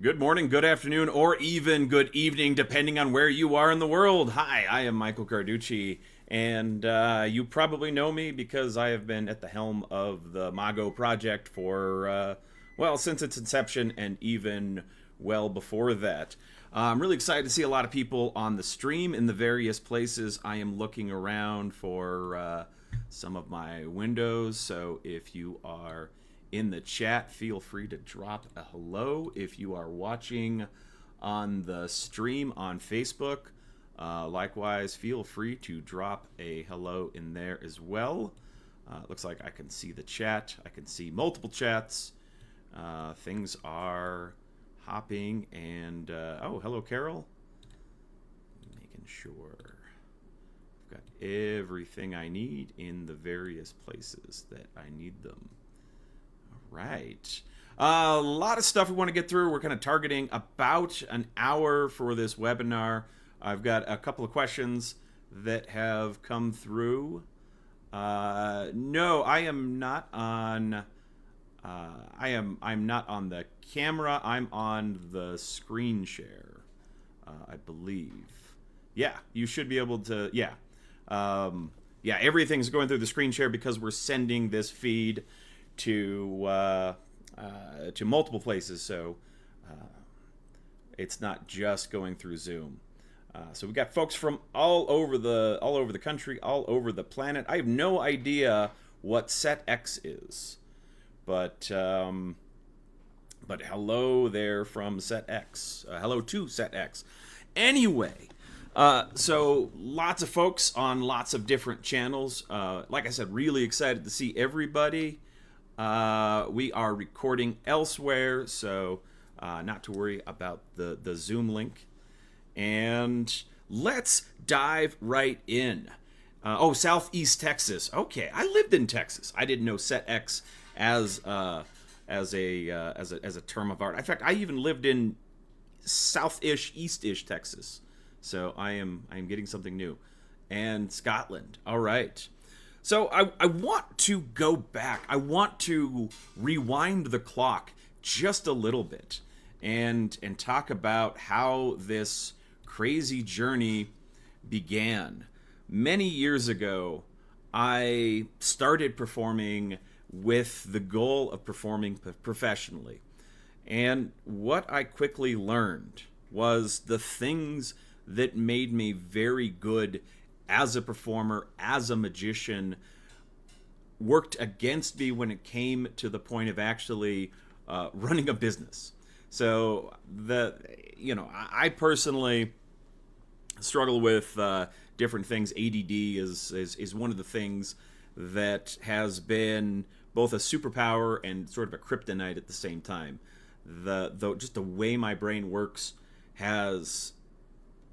Good morning, good afternoon, or even good evening, depending on where you are in the world. Hi, I am Michael Carducci, and you probably know me because I have been at the helm of the Mago project for, since its inception and even well before that. I'm really excited to see a lot of people on the stream in the various places. I am looking around for some of my windows, so if you are in the chat, feel free to drop a hello. If you are watching on the stream on Facebook, likewise, feel free to drop a hello in there as well. Looks like I can see the chat. I can see multiple chats. Things are hopping and hello, Carol. Making sure I've got everything I need in the various places that I need them. Right. A lot of stuff we want to get through. We're kind of targeting about an hour for this webinar. I've got a couple of questions that have come through. No, I am not on. I'm not on the camera. I'm on the screen share, I believe. Yeah, you should be able to. Yeah, everything's going through the screen share because we're sending this feed to multiple places, so it's not just going through Zoom. So we got folks from all over the country, all over the planet. I have no idea what SetX is, but hello there from SetX. Hello to SetX. Anyway. So lots of folks on lots of different channels. Like I said, really excited to see everybody. We are recording elsewhere, so not to worry about the Zoom link. And let's dive right in. Southeast Texas. Okay, I lived in Texas. I didn't know SetX as a term of art. In fact, I even lived in South-ish, East-ish Texas. So I am getting something new. And Scotland. All right. So I want to go back. I want to rewind the clock just a little bit and talk about how this crazy journey began. Many years ago, I started performing with the goal of performing professionally. And what I quickly learned was the things that made me very good as a performer, as a magician, worked against me when it came to the point of actually running a business. So I personally struggle with different things. ADD is one of the things that has been both a superpower and sort of a kryptonite at the same time. Just the way my brain works has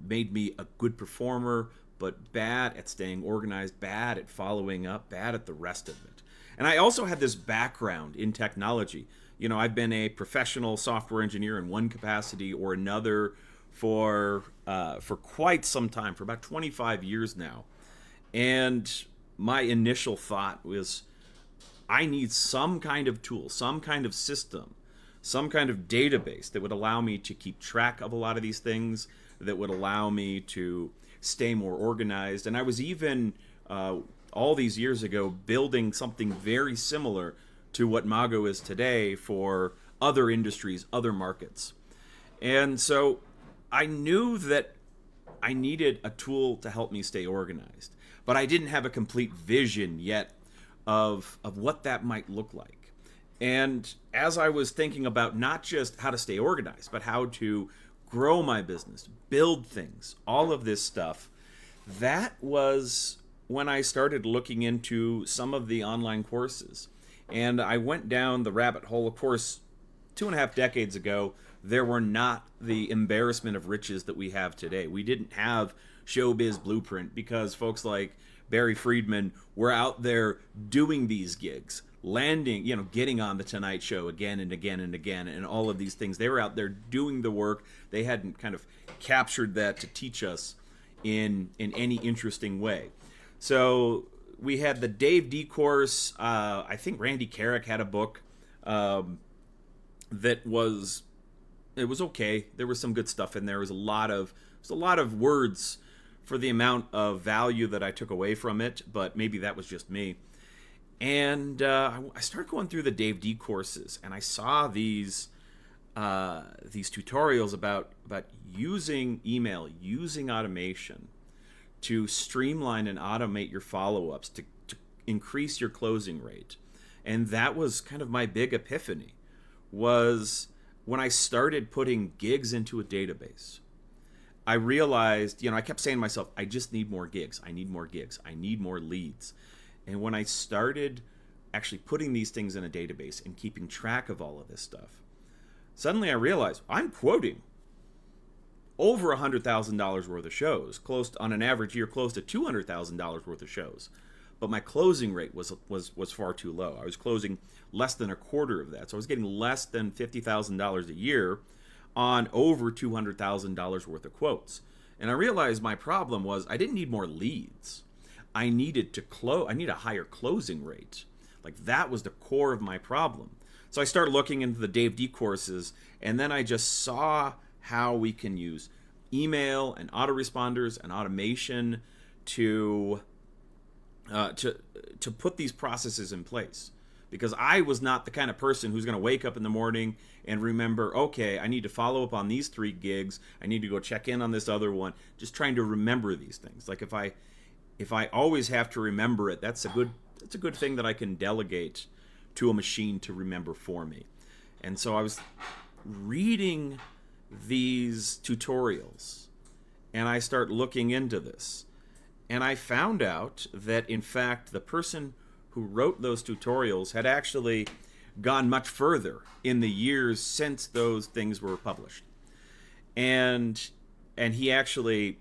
made me a good performer, but bad at staying organized, bad at following up, bad at the rest of it. And I also had this background in technology. You know, I've been a professional software engineer in one capacity or another for quite some time, for about 25 years now. And my initial thought was, I need some kind of tool, some kind of system, some kind of database that would allow me to keep track of a lot of these things, that would allow me to stay more organized. And I was even, all these years ago, building something very similar to what Mago is today for other industries, other markets. And so I knew that I needed a tool to help me stay organized, but I didn't have a complete vision yet of what that might look like. And as I was thinking about not just how to stay organized, but how to grow my business, build things, all of this stuff, that was when I started looking into some of the online courses. And I went down the rabbit hole. Of course, 2.5 decades ago, there were not the embarrassment of riches that we have today. We didn't have Showbiz Blueprint because folks like Barry Friedman were out there doing these gigs, landing, getting on the Tonight Show again and again and again, and all of these things. They were out there doing the work. They hadn't kind of captured that to teach us in any interesting way. So we had the Dave D course. I think Randy Carrick had a book that was It was okay. There was some good stuff in there. There was a lot of words for the amount of value that I took away from it, but maybe that was just me. And I started going through the Dave D courses, and I saw these tutorials about using email, using automation to streamline and automate your follow-ups to increase your closing rate. And that was kind of my big epiphany, was when I started putting gigs into a database. I realized, I kept saying to myself, I just need more gigs. I need more gigs. I need more leads. And when I started actually putting these things in a database and keeping track of all of this stuff, suddenly I realized I'm quoting over $100,000 worth of shows, on an average year, close to $200,000 worth of shows. But my closing rate was far too low. I was closing less than a quarter of that. So I was getting less than $50,000 a year on over $200,000 worth of quotes. And I realized my problem was I didn't need more leads. I needed I need a higher closing rate. Like, that was the core of my problem. So I started looking into the Dave D courses, and then I just saw how we can use email and autoresponders and automation to put these processes in place. Because I was not the kind of person who's going to wake up in the morning and remember, okay, I need to follow up on these 3 gigs. I need to go check in on this other one. Just trying to remember these things. Like, if I always have to remember it, that's a good thing that I can delegate to a machine to remember for me. And so I was reading these tutorials, and I start looking into this. And I found out that, in fact, the person who wrote those tutorials had actually gone much further in the years since those things were published. And he actually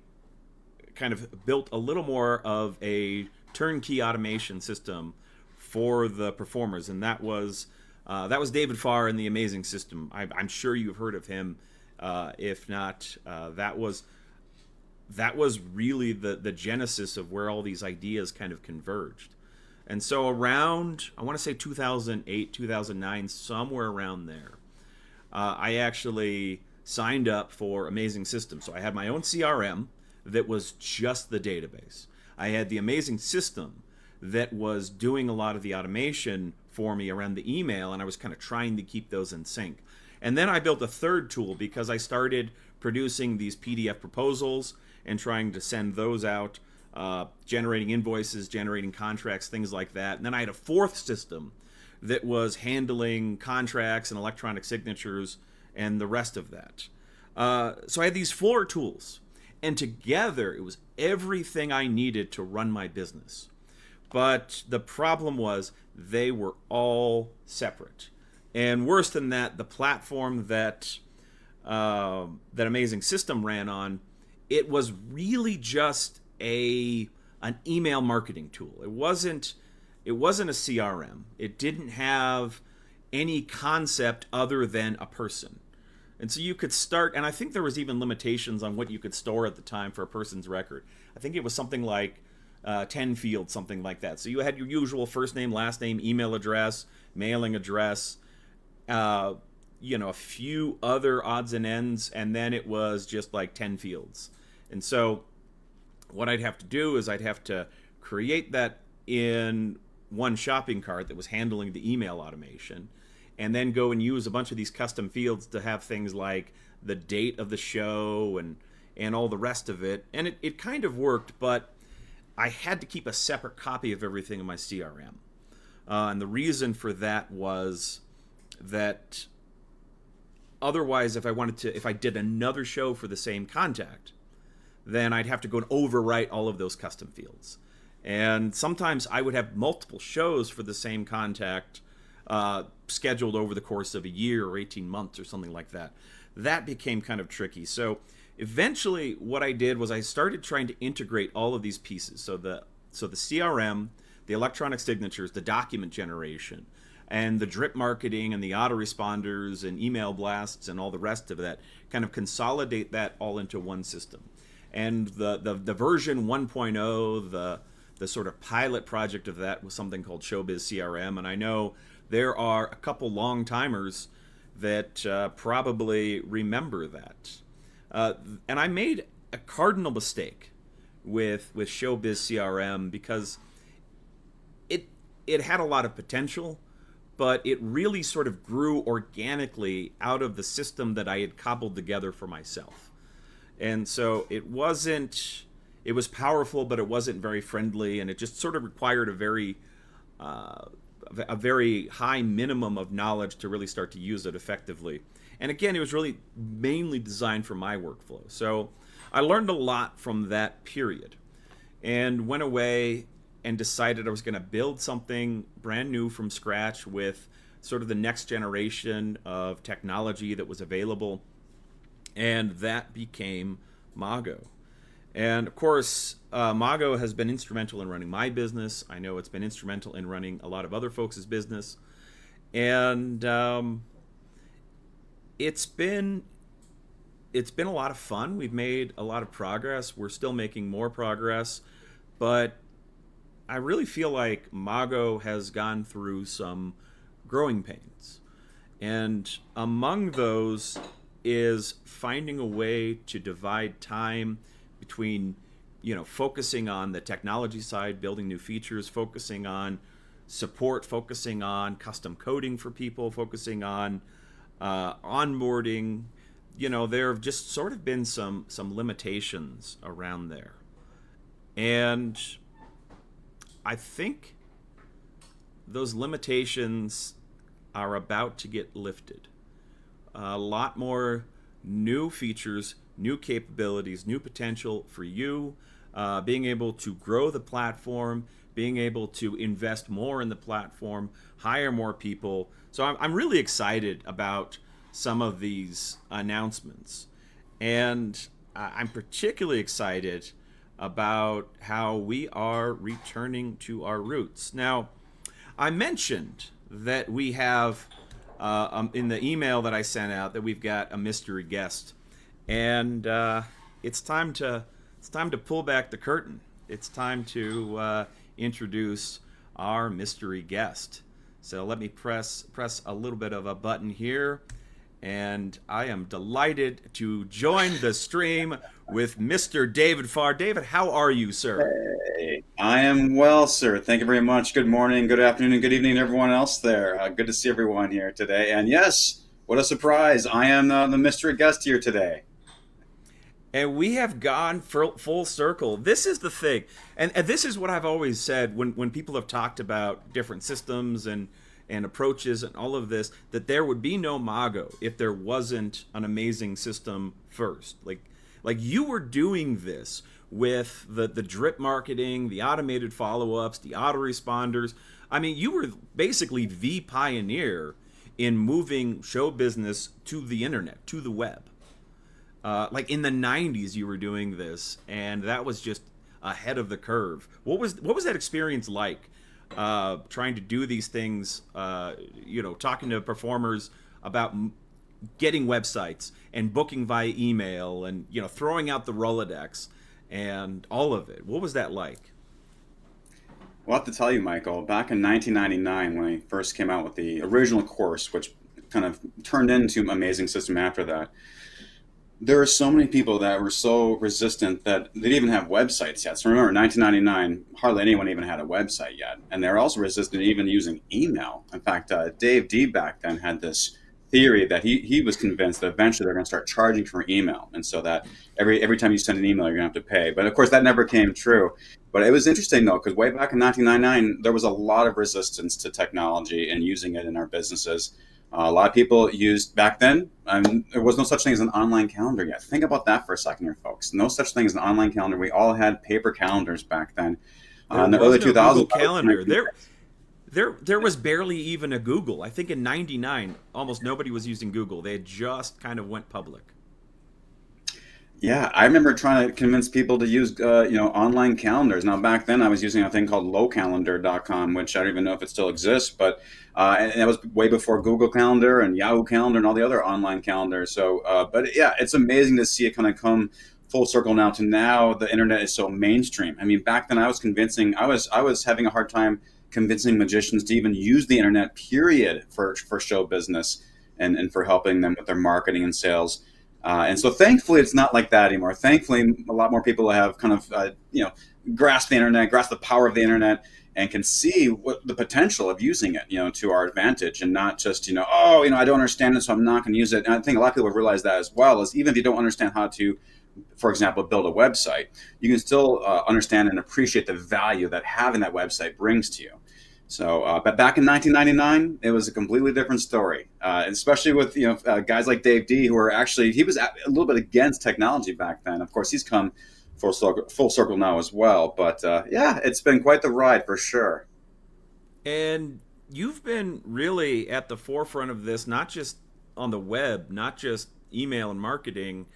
kind of built a little more of a turnkey automation system for the performers, and that was David Farr and the Amazing System. I'm sure you've heard of him. If not, that was really the genesis of where all these ideas kind of converged. And so around, I want to say 2008, 2009, somewhere around there, I actually signed up for Amazing System. So I had my own CRM that was just the database. I had the Amazing System that was doing a lot of the automation for me around the email, and I was kind of trying to keep those in sync. And then I built a third tool because I started producing these PDF proposals and trying to send those out, generating invoices, generating contracts, things like that. And then I had a fourth system that was handling contracts and electronic signatures and the rest of that. So I had these 4 tools, and together it was everything I needed to run my business. But the problem was they were all separate. And worse than that, the platform that Amazing System ran on, it was really just an email marketing tool. It wasn't a CRM. It didn't have any concept other than a person. And so you could start, and I think there was even limitations on what you could store at the time for a person's record. I think it was something like 10 fields, something like that. So you had your usual first name, last name, email address, mailing address, a few other odds and ends, and then it was just like 10 fields. And so what I'd have to do is I'd have to create that in one shopping cart that was handling the email automation, and then go and use a bunch of these custom fields to have things like the date of the show and all the rest of it. And it kind of worked, but I had to keep a separate copy of everything in my CRM. And the reason for that was that otherwise, if I did another show for the same contact, then I'd have to go and overwrite all of those custom fields. And sometimes I would have multiple shows for the same contact scheduled over the course of a year or 18 months or something like that. That became kind of tricky. So eventually what I did was I started trying to integrate all of these pieces. So the CRM, the electronic signatures, the document generation, and the drip marketing and the autoresponders and email blasts and all the rest of that, kind of consolidate that all into one system. And the version 1.0, the sort of pilot project of that was something called Showbiz CRM. And I know there are a couple long timers that probably remember that. Uh, and I made a cardinal mistake with Showbiz CRM because it it had a lot of potential, but it really sort of grew organically out of the system that I had cobbled together for myself. And so it was powerful, but it wasn't very friendly, and it just sort of required uh, a very high minimum of knowledge to really start to use it effectively. And again, it was really mainly designed for my workflow. So I learned a lot from that period and went away and decided I was going to build something brand new from scratch with sort of the next generation of technology that was available. And that became Mago. And of course, Mago has been instrumental in running my business. I know it's been instrumental in running a lot of other folks' business. And it's been it's been a lot of fun. We've made a lot of progress. We're still making more progress, but I really feel like Mago has gone through some growing pains. And among those is finding a way to divide time between, focusing on the technology side, building new features, focusing on support, focusing on custom coding for people, focusing on onboarding. There have just sort of been some limitations around there. And I think those limitations are about to get lifted. A lot more new features, new capabilities, new potential for you, being able to grow the platform, being able to invest more in the platform, hire more people. So I'm really excited about some of these announcements. And I'm particularly excited about how we are returning to our roots. Now, I mentioned that we have in the email that I sent out that we've got a mystery guest, and it's time to pull back the curtain. It's time to introduce our mystery guest. So let me press a little bit of a button here, and I am delighted to join the stream with Mr. David Farr. David, how are you, sir? Hey, I am well, sir. Thank you very much. Good morning, good afternoon, and good evening, everyone else there. Good to see everyone here today. And yes, what a surprise! I am the mystery guest here today. And we have gone full circle. This is the thing. And this is what I've always said when people have talked about different systems and approaches and all of this, that there would be no Mago if there wasn't an amazing system first. Like you were doing this with the drip marketing, the automated follow-ups, the autoresponders. I mean, you were basically the pioneer in moving show business to the internet, to the web. Like in the '90s, you were doing this, and that was just ahead of the curve. What was that experience like? Trying to do these things, talking to performers about getting websites and booking via email, and throwing out the Rolodex and all of it. What was that like? Well, I have to tell you, Michael, back in 1999, when I first came out with the original course, which kind of turned into Amazing System after that, there were so many people that were so resistant that they didn't even have websites yet. So remember, 1999, hardly anyone even had a website yet. And they were also resistant to even using email. In fact, Dave D back then had this theory that he was convinced that eventually they're going to start charging for email. And so that every time you send an email, you're going to have to pay. But of course, that never came true. But it was interesting, though, because way back in 1999, there was a lot of resistance to technology and using it in our businesses. A lot of people used back then. There was no such thing as an online calendar yet. Think about that for a second, here, folks. No such thing as an online calendar. We all had paper calendars back then. There In the was early no Google 2000s, Calendar. There was barely even a Google. I think in '99, almost nobody was using Google. They had just kind of went public. yeah, I remember trying to convince people to use, online calendars. Now, back then, I was using a thing called lowcalendar.com, which I don't even know if it still exists, but and that was way before Google Calendar and Yahoo Calendar and all the other online calendars. So, but yeah, it's amazing to see it kind of come full circle now the internet is so mainstream. I mean, back then, I was having a hard time convincing magicians to even use the internet, period, for show business. and for helping them with their marketing and sales. And so thankfully, it's not like that anymore. Thankfully, a lot more people have kind of, grasp the internet, grasp the power of the internet, and can see what the potential of using it, to our advantage, and not just, I don't understand it, so I'm not going to use it. And I think a lot of people have realized that as well, is even if you don't understand how to, for example, build a website, you can still understand and appreciate the value that having that website brings to you. So, but back in 1999, it was a completely different story, especially with guys like Dave D, who are actually he was a little bit against technology back then. Of course, he's come full circle now as well. But yeah, it's been quite the ride for sure. And you've been really at the forefront of this, not just on the web, not just email and marketing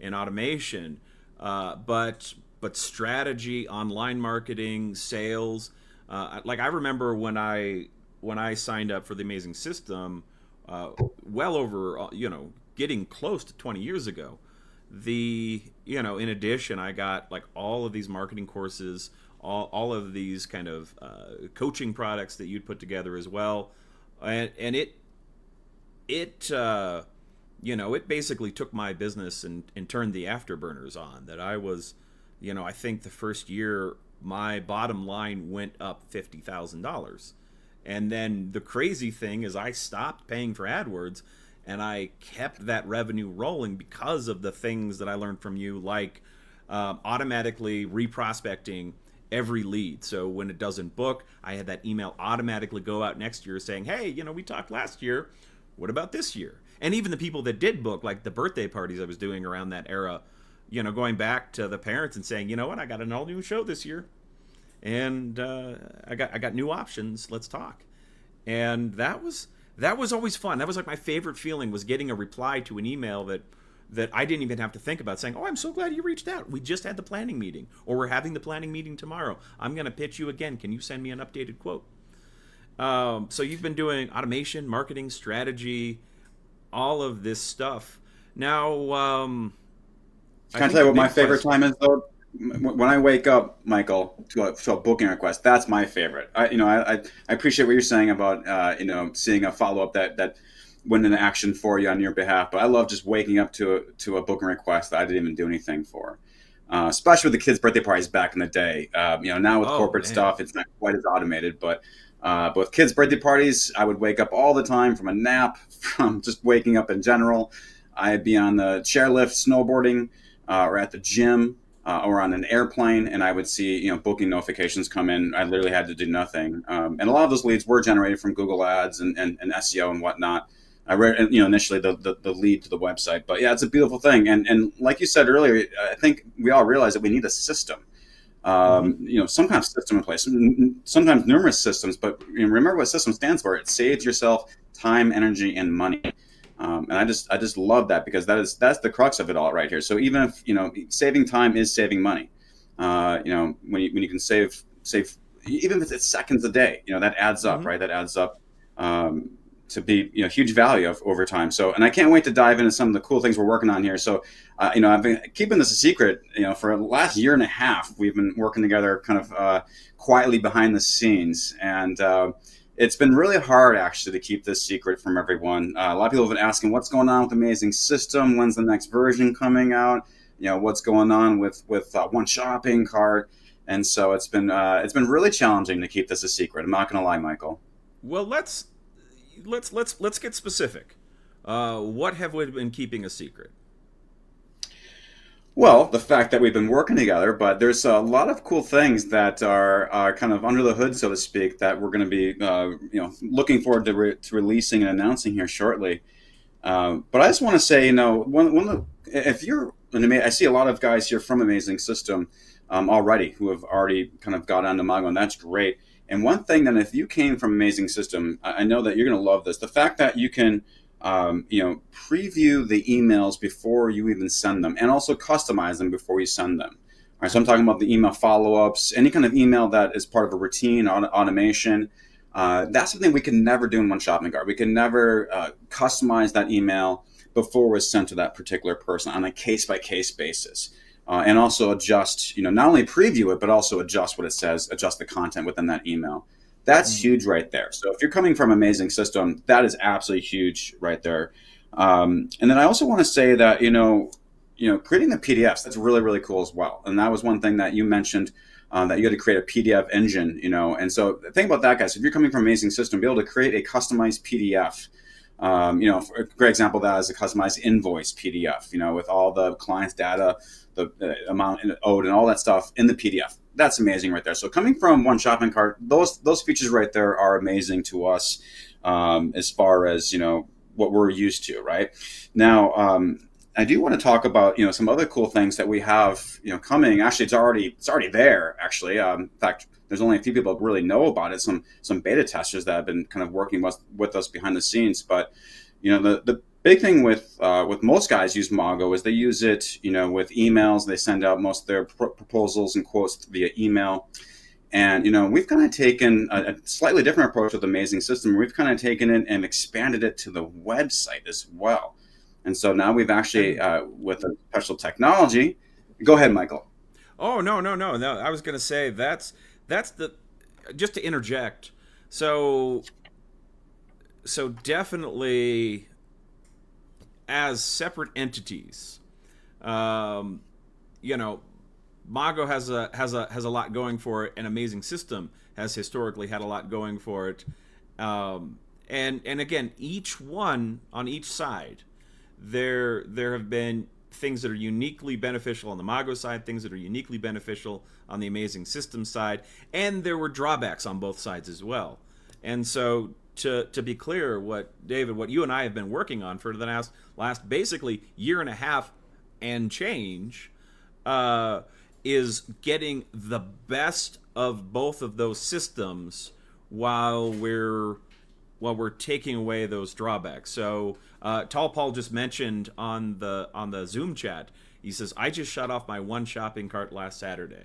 and automation, but strategy, online marketing, sales. Like I remember when I signed up for the Amazing System, well over getting close to 20 years ago. In addition, I got like all of these marketing courses, all of these kind of coaching products that you'd put together as well, and it basically took my business and turned the afterburners on. That I was, I think the first year my bottom line went up $50,000. And then the crazy thing is I stopped paying for AdWords and I kept that revenue rolling because of the things that I learned from you, like automatically reprospecting every lead. So when it doesn't book, I had that email automatically go out next year saying, hey, we talked last year. What about this year? And even the people that did book, like the birthday parties I was doing around that era, going back to the parents and saying, you know what, I got an all new show this year, and I got new options. Let's talk. And that was always fun. That was like my favorite feeling, was getting a reply to an email that I didn't even have to think about, saying, oh, I'm so glad you reached out. We just had the planning meeting, or we're having the planning meeting tomorrow. I'm going to pitch you again. Can you send me an updated quote? So you've been doing automation, marketing, strategy, all of this stuff. Now, I Can I think tell the you what my big favorite question. time is though? When I wake up, Michael, to a booking request, that's my favorite. I appreciate what you're saying about seeing a follow up that went into action for you on your behalf. But I love just waking up to a booking request that I didn't even do anything for. Especially with the kids' birthday parties back in the day. Now with Oh corporate man. stuff, it's not quite as automated, but with kids' birthday parties, I would wake up all the time from a nap, from just waking up in general. I'd be on the chairlift, snowboarding, or at the gym, or on an airplane, and I would see booking notifications come in. I literally had to do nothing, and a lot of those leads were generated from Google Ads and SEO and whatnot. I read initially the lead to the website, but yeah, it's a beautiful thing. And like you said earlier, I think we all realize that we need a system, Mm-hmm. some kind of system in place. Sometimes numerous systems, but remember what system stands for. It saves yourself time, energy, and money. And I just love that, because that's the crux of it all right here. So even if saving time is saving money, when you can save, even if it's seconds a day, that adds up, Mm-hmm. right? That adds up. Um, to be huge value of over time. So, and I can't wait to dive into some of the cool things we're working on here. So, I've been keeping this a secret. For the last year and a half, we've been working together, kind of quietly behind the scenes, and it's been really hard actually to keep this secret from everyone. A lot of people have been asking what's going on with Amazing System, when's the next version coming out, what's going on with One Shopping Cart, and so it's been really challenging to keep this a secret. I'm not going to lie, Michael. Well, let's get specific. What have we been keeping a secret? Well, the fact that we've been working together, but there's a lot of cool things that are kind of under the hood, so to speak, that we're going to be, looking forward to releasing and announcing here shortly. But I just want to say, one of if you're I see a lot of guys here from Amazing System already who have already kind of got onto Mago, and that's great. And one thing that if you came from Amazing System, I know that you're going to love this. The fact that you can, preview the emails before you even send them, and also customize them before you send them. All right, so I'm talking about the email follow-ups, any kind of email that is part of a routine automation. That's something we can never do in One Shopping Cart. We can never customize that email before it's sent to that particular person on a case-by-case basis. And also adjust, not only preview it, but also adjust what it says, adjust the content within that email. That's Mhm. huge right there. So if you're coming from Amazing System, that is absolutely huge right there. And then I also want to say that creating the PDFs, that's really really cool as well. And that was one thing that you mentioned, that you had to create a PDF engine. And so think about that, guys. If you're coming from Amazing System, be able to create a customized PDF. For a great example of that is a customized invoice PDF. With all the client's data, the amount owed, and all that stuff in the PDF. That's amazing right there. So coming from one shopping cart, those features right there are amazing to us, as far as what we're used to. Right now, I do want to talk about some other cool things that we have coming. Actually, it's already there. Actually, in fact, there's only a few people that really know about it. Some beta testers that have been kind of working with us behind the scenes. But the big thing with most guys use Mago is they use it with emails. They send out most of their proposals and quotes via email. And we've kind of taken a slightly different approach with Amazing System. We've kind of taken it and expanded it to the website as well. And so now we've actually, And with a special technology. Go ahead, Michael. oh, no, no, no, no. I was going to say that's the just to interject. So definitely as separate entities, um, you know, Mago has a lot going for it. An Amazing System has historically had a lot going for it. And again, each one on each side, there have been things that are uniquely beneficial on the Mago side, things that are uniquely beneficial on the Amazing System side, and there were drawbacks on both sides as well. And so to be clear, what you and I have been working on for the last basically year and a half and change, uh, is getting the best of both of those systems while we're taking away those drawbacks. So Tall Paul just mentioned on the Zoom chat. He says, "I just shut off my one shopping cart last Saturday."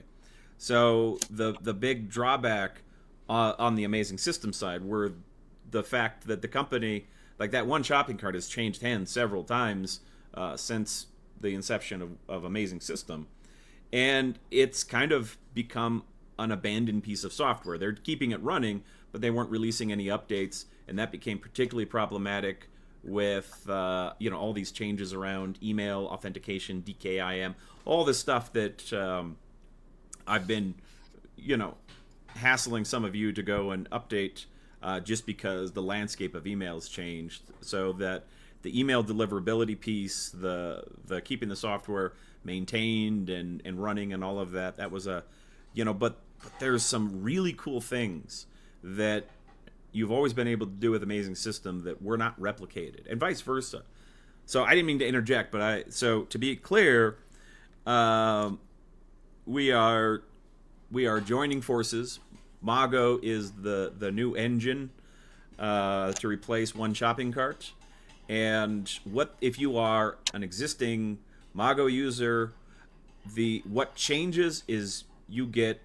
So the big drawback on the Amazing System side were the fact that the company, like that one shopping cart, has changed hands several times since the inception of Amazing System, and it's kind of become an abandoned piece of software. They're keeping it running, but they weren't releasing any updates, and that became particularly problematic with all these changes around email authentication, DKIM, all this stuff that I've been you know hassling some of you to go and update, just because the landscape of emails changed, so that the email deliverability piece, the keeping the software maintained and running and all of that was but there's some really cool things that you've always been able to do with Amazing System that were not replicated, and vice versa. So I didn't mean to interject, but to be clear, um, we are we are joining forces. Mago is the new engine to replace one shopping cart. And what if you are an existing Mago user? The what changes is you get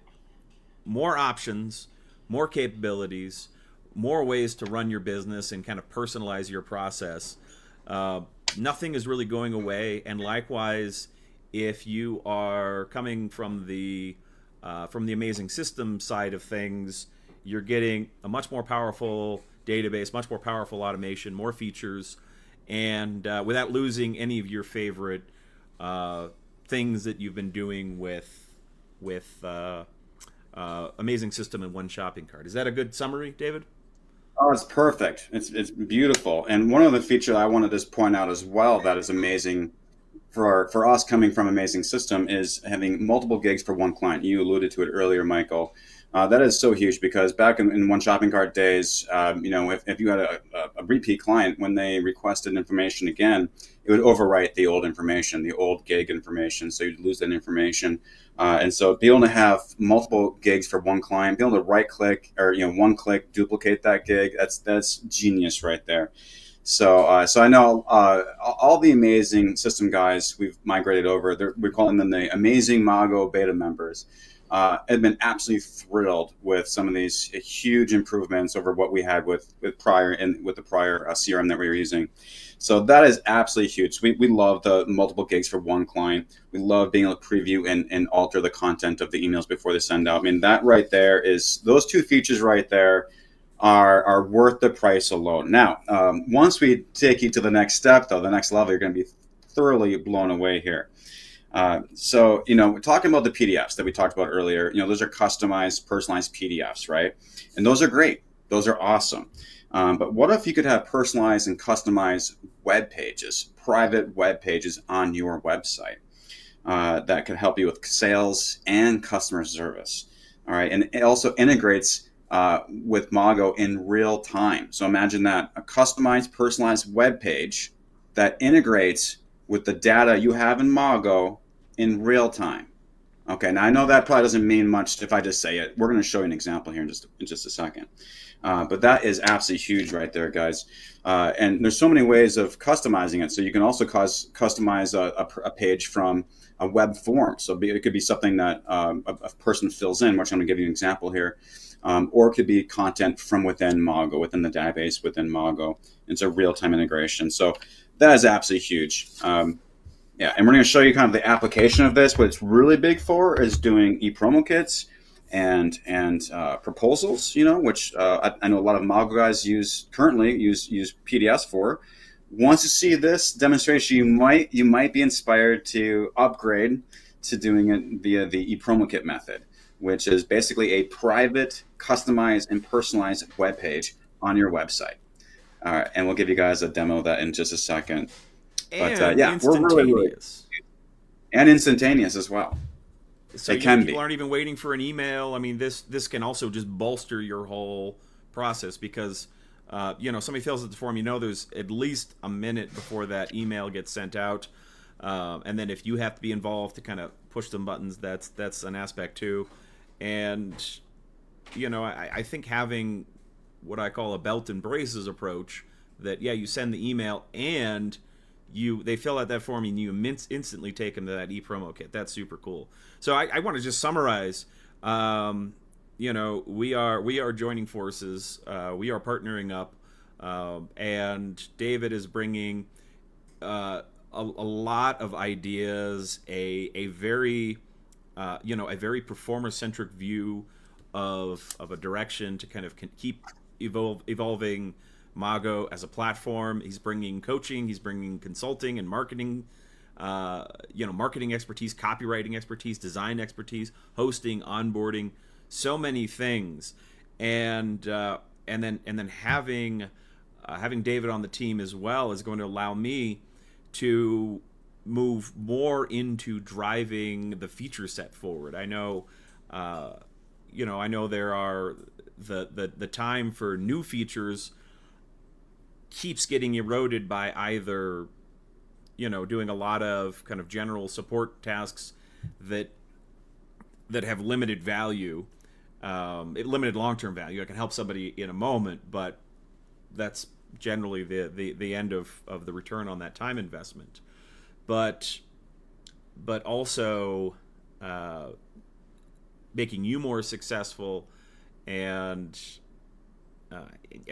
more options, more capabilities, more ways to run your business and kind of personalize your process. Uh, Nothing is really going away, and likewise, if you are coming from the Amazing System side of things, you're getting a much more powerful database, much more powerful automation, more features, and without losing any of your favorite uh, things that you've been doing with Amazing System and one shopping cart. Is that a good summary, David? Oh, it's perfect. It's beautiful. And one other feature I want to just point out as well that is amazing for us coming from Amazing System is having multiple gigs for one client. You alluded to it earlier, Michael. That is so huge because back in one shopping cart days, if you had a repeat client, when they requested information again, it would overwrite the old information, the old gig information, so you'd lose that information. And so be able to have multiple gigs for one client, be able to right click or one click duplicate that gig, that's genius right there. So I know all the Amazing System guys we've migrated over. We're calling them the Amazing Mago beta members. have been absolutely thrilled with some of these huge improvements over what we had with prior and with the prior CRM that we were using. So that is absolutely huge. We love the multiple gigs for one client. We love being able to preview and alter the content of the emails before they send out. I mean, that right there is, those two features right there are worth the price alone. Now, once we take you to the next step, though, the next level, you're going to be thoroughly blown away here. So, we're talking about the PDFs that we talked about earlier. Those are customized, personalized PDFs, right? And those are great. Those are awesome. But what if you could have personalized and customized web pages, private web pages on your website that could help you with sales and customer service? All right. And it also integrates with Mago in real time. So imagine that, a customized, personalized web page that integrates with the data you have in Mago in real time. Okay, now I know that probably doesn't mean much if I just say it. We're going to show you an example here in just a second. But that is absolutely huge right there, guys. And there's so many ways of customizing it. So you can also customize a page from a web form. So it could be something that a person fills in, which I'm going to give you an example here. Or it could be content from within Mago, within the database, within Mago. It's a real-time integration. So that is absolutely huge. Yeah, and we're going to show you kind of the application of this. What it's really big for is doing e-promo kits and proposals, which I know a lot of Mago guys currently use PDFs for. Once you see this demonstration, you might be inspired to upgrade to doing it via the e-promo kit method, which is basically a private, customized, and personalized web page on your website. All right, and we'll give you guys a demo of that in just a second. But And yeah, we're really instantaneous. and instantaneous as well. So It can people be. aren't even waiting for an email. I mean, this can also just bolster your whole process because somebody fills out the form. There's at least a minute before that email gets sent out, and then if you have to be involved to kind of push some buttons, that's an aspect too. And I think having what I call a belt and braces approach, that you send the email and they fill out that form and you instantly take them to that e-promo kit. That's super cool. So I want to just summarize. We are joining forces. We are partnering up, and David is bringing a lot of ideas, a very a very performer centric view of a direction to kind of keep evolving Mago as a platform. He's bringing coaching, he's bringing consulting and marketing, marketing expertise, copywriting expertise, design expertise, hosting, onboarding, so many things, and then having David on the team as well is going to allow me to move more into driving the feature set forward. I know there are the time for new features keeps getting eroded by either doing a lot of kind of general support tasks that have limited value, limited long-term value. I can help somebody in a moment, but that's generally the end of the return on that time investment. But also making you more successful and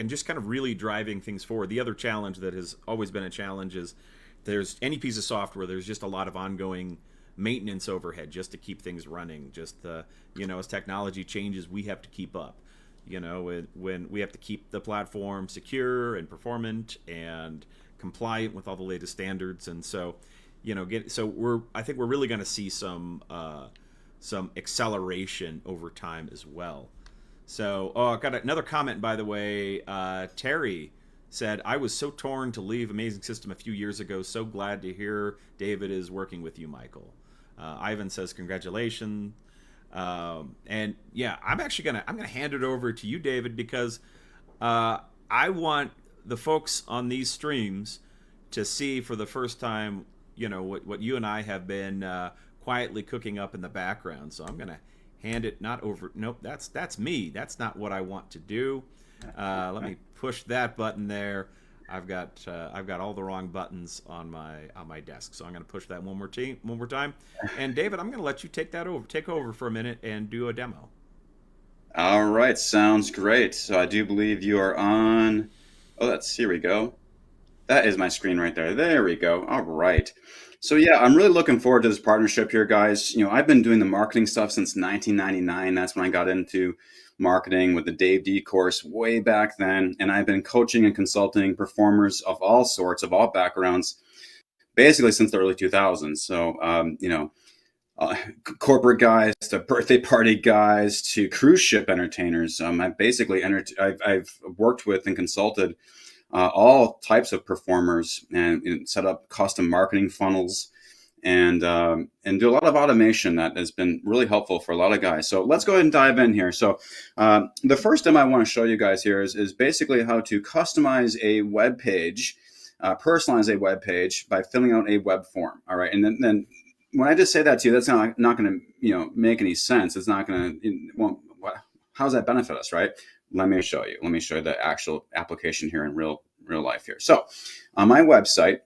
just kind of really driving things forward. The other challenge that has always been a challenge is there's any piece of software, there's just a lot of ongoing maintenance overhead just to keep things running. Just as technology changes, we have to keep up. When we have to keep the platform secure and performant and compliant with all the latest standards, and so I think we're really going to see some acceleration over time as well. So, I got another comment, by the way. Terry said, I was so torn to leave Amazing System a few years ago. So glad to hear David is working with you, Michael. Ivan says, congratulations. And yeah, I'm gonna hand it over to you, David, because I want the folks on these streams to see for the first time, what you and I have been quietly cooking up in the background. So I'm gonna hand it not over. Nope, that's me. That's not what I want to do. Let me push that button there. I've got all the wrong buttons on my desk. So I'm going to push that one more time. And David, I'm going to let you take over for a minute and do a demo. All right, sounds great. So I do believe you are on. Oh, here we go. That is my screen right there. There we go. All right. So yeah, I'm really looking forward to this partnership here, guys. I've been doing the marketing stuff since 1999. That's when I got into marketing with the Dave D course way back then, and I've been coaching and consulting performers of all sorts, of all backgrounds, basically since the early 2000s. So uh, corporate guys to birthday party guys to cruise ship entertainers. I've worked with and consulted all types of performers and set up custom marketing funnels and do a lot of automation that has been really helpful for a lot of guys. So let's go ahead and dive in here. So the first demo I want to show you guys here is basically how to customize a web page, personalize a web page by filling out a web form. All right, and then when I just say that to you, that's not going to make any sense. It's not going to. How does that benefit us, right? Let me show you. Let me show you the actual application here in real life here. So on my website,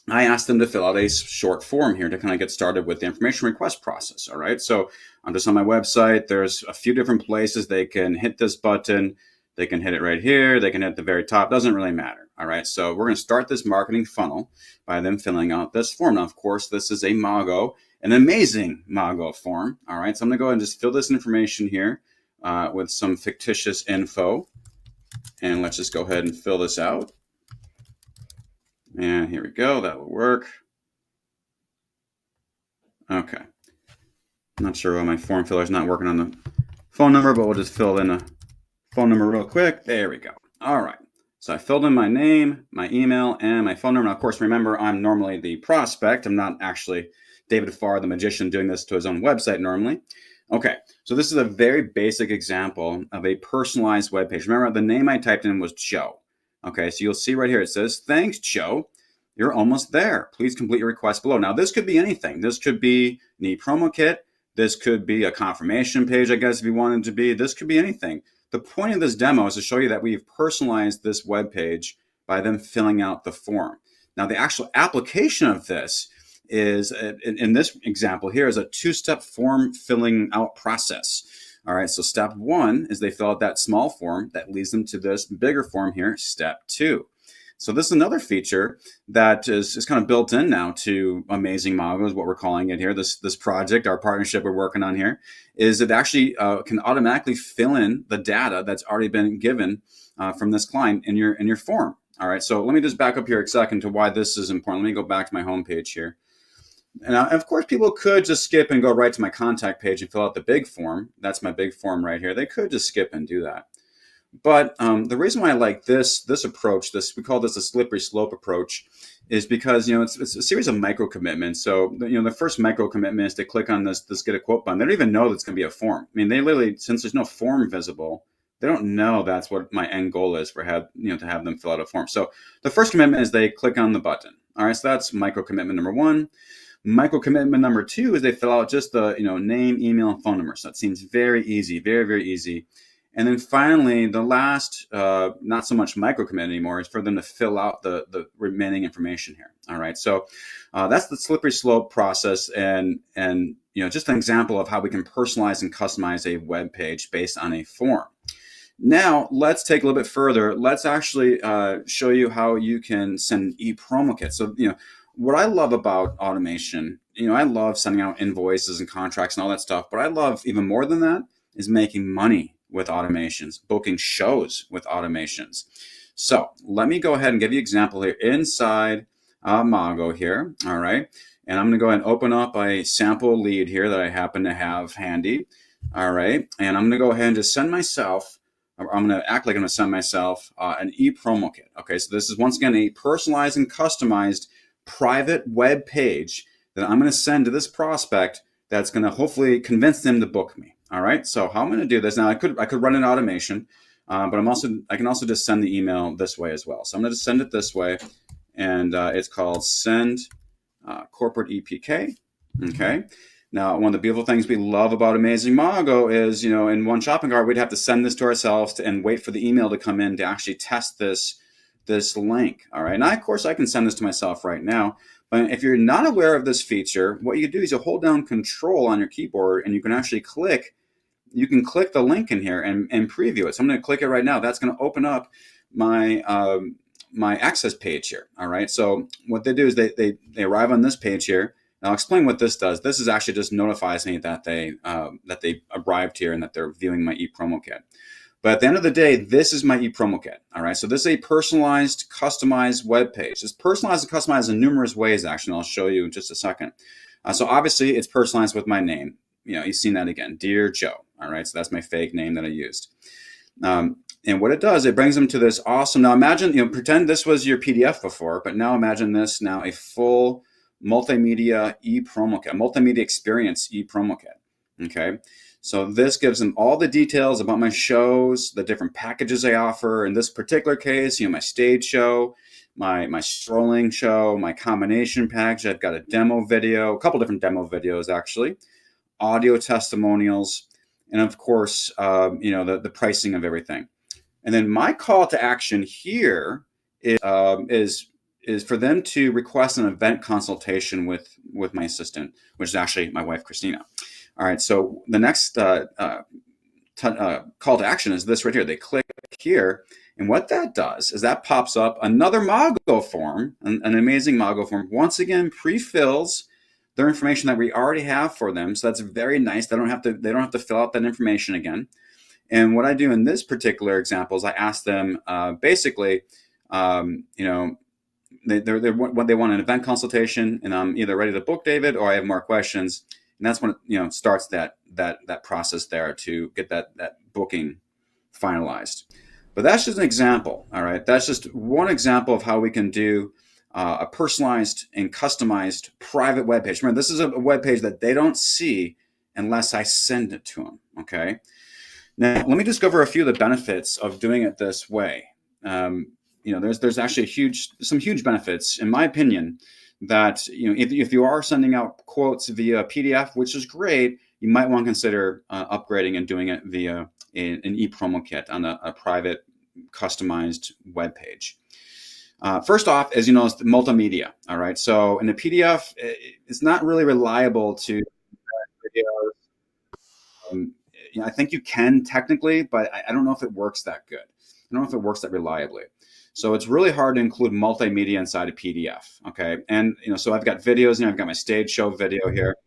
I asked them to fill out a short form here to kind of get started with the information request process. All right. So I'm just on my website. There's a few different places they can hit this button. They can hit it right here. They can hit the very top. Doesn't really matter. All right. So we're going to start this marketing funnel by them filling out this form. Now, of course, this is a Mago, an amazing Mago form. All right. So I'm going to go ahead and just fill this information here with some fictitious info. And let's just go ahead and fill this out. And here we go. That will work. Okay. I'm not sure why my form filler is not working on the phone number, but we'll just fill in a phone number real quick. There we go. All right. So I filled in my name, my email, and my phone number. Now, of course, remember, I'm normally the prospect. I'm not actually David Farr, the magician, doing this to his own website normally. Okay, so this is a very basic example of a personalized web page. Remember, the name I typed in was Joe. Okay, so you'll see right here, it says, "Thanks, Joe. You're almost there. Please complete your request below." Now, this could be anything. This could be an e-promo kit. This could be a confirmation page, I guess, if you wanted to be. This could be anything. The point of this demo is to show you that we've personalized this web page by them filling out the form. Now, the actual application of this is, in this example here, is a two-step form filling out process. All right, so step one is they fill out that small form that leads them to this bigger form here, step two. So this is another feature that is kind of built in now to Amazing Mago, is what we're calling it here. This project, our partnership we're working on here, is it actually can automatically fill in the data that's already been given from this client in your form. All right, so let me just back up here a second to why this is important. Let me go back to my home page here. And of course, people could just skip and go right to my contact page and fill out the big form. That's my big form right here. They could just skip and do that. But the reason why I like this approach, we call this a slippery slope approach, is because it's a series of micro commitments. So the first micro commitment is to click on this get a quote button. They don't even know that's going to be a form. I mean, they literally, since there's no form visible, they don't know that's what my end goal is to have them fill out a form. So the first commitment is they click on the button. All right, so that's micro commitment number one. Micro commitment number two is they fill out just the name, email, and phone number. So that seems very easy, very, very easy. And then finally, the last, not so much micro commit anymore, is for them to fill out the remaining information here. All right, so that's the slippery slope process, and just an example of how we can personalize and customize a web page based on a form. Now let's take a little bit further. Let's actually show you how you can send e-promo kits. So what I love about automation, I love sending out invoices and contracts and all that stuff, but I love even more than that is making money with automations, booking shows with automations. So let me go ahead and give you an example here inside Mago here. All right. And I'm going to go ahead and open up a sample lead here that I happen to have handy. All right. And I'm going to go ahead and just I'm going to act like I'm going to send myself an e-promo kit. Okay. So this is once again a personalized and customized private web page that I'm going to send to this prospect that's going to hopefully convince them to book me. All right, so how I'm going to do this now, I could run an automation, but I can also just send the email this way as well. So I'm going to send it this way, and it's called send corporate EPK. Okay. Now, one of the beautiful things we love about Amazing Mago is, in one shopping cart, we'd have to send this to ourselves and wait for the email to come in to actually test this this link. All right. Now, of course, I can send this to myself right now. But if you're not aware of this feature, what you do is you hold down Control on your keyboard, and you can actually click. You can click the link in here and preview it. So I'm going to click it right now. That's going to open up my my access page here. All right. So what they do is they arrive on this page here. And I'll explain what this does. This is actually just notifies me that they arrived here and that they're viewing my ePromo kit. But at the end of the day, this is my ePromo kit. All right. So this is a personalized, customized web page. It's personalized and customized in numerous ways, actually. And I'll show you in just a second. So obviously, it's personalized with my name. You've seen that again, Dear Joe. All right. So that's my fake name that I used. And what it does, it brings them to this awesome. Now imagine, pretend this was your PDF before, but now imagine this now a full multimedia ePromo kit, multimedia experience ePromo kit. Okay. So this gives them all the details about my shows, the different packages I offer. In this particular case, my stage show, my strolling show, my combination package. I've got a demo video, a couple different demo videos actually, audio testimonials, and of course, the pricing of everything. And then my call to action here is for them to request an event consultation with my assistant, which is actually my wife, Christina. All right, so the next call to action is this right here. They click here, and what that does is that pops up another Mago form, an amazing Mago form. Once again, pre-fills their information that we already have for them. So that's very nice. They don't have to fill out that information again. And what I do in this particular example is I ask them basically, they want an event consultation, and I'm either ready to book David or I have more questions. And that's when it starts that process there to get that booking finalized. But that's just an example. All right, that's just one example of how we can do a personalized and customized private web page. Remember, this is a web page that they don't see unless I send it to them. Okay. Now let me just go over a few of the benefits of doing it this way. There's actually some huge benefits, in my opinion, that if you are sending out quotes via PDF, which is great, you might want to consider upgrading and doing it via an ePromo kit on a private customized web page. First off, as you know, it's the multimedia. All right, so in a PDF, it's not really reliable to videos. I think you can technically, but I don't know if it works that good. I don't know if it works that reliably. So it's really hard to include multimedia inside a PDF. Okay, and so I've got videos, I've got my stage show video here,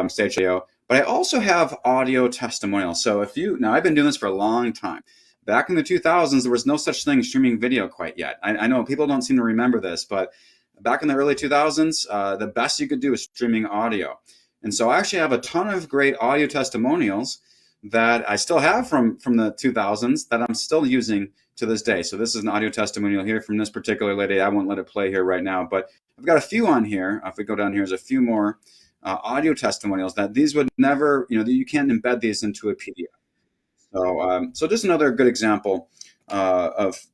stage video, but I also have audio testimonials. So I've been doing this for a long time. Back in the 2000s, there was no such thing as streaming video quite yet. I know people don't seem to remember this, but back in the early 2000s, the best you could do is streaming audio. And so I actually have a ton of great audio testimonials that I still have from the 2000s that I'm still using to this day. So this is an audio testimonial here from this particular lady. I won't let it play here right now, but I've got a few on here. If we go down here, there's a few more audio testimonials that these would never, you can't embed these into a PDF. So just another good example of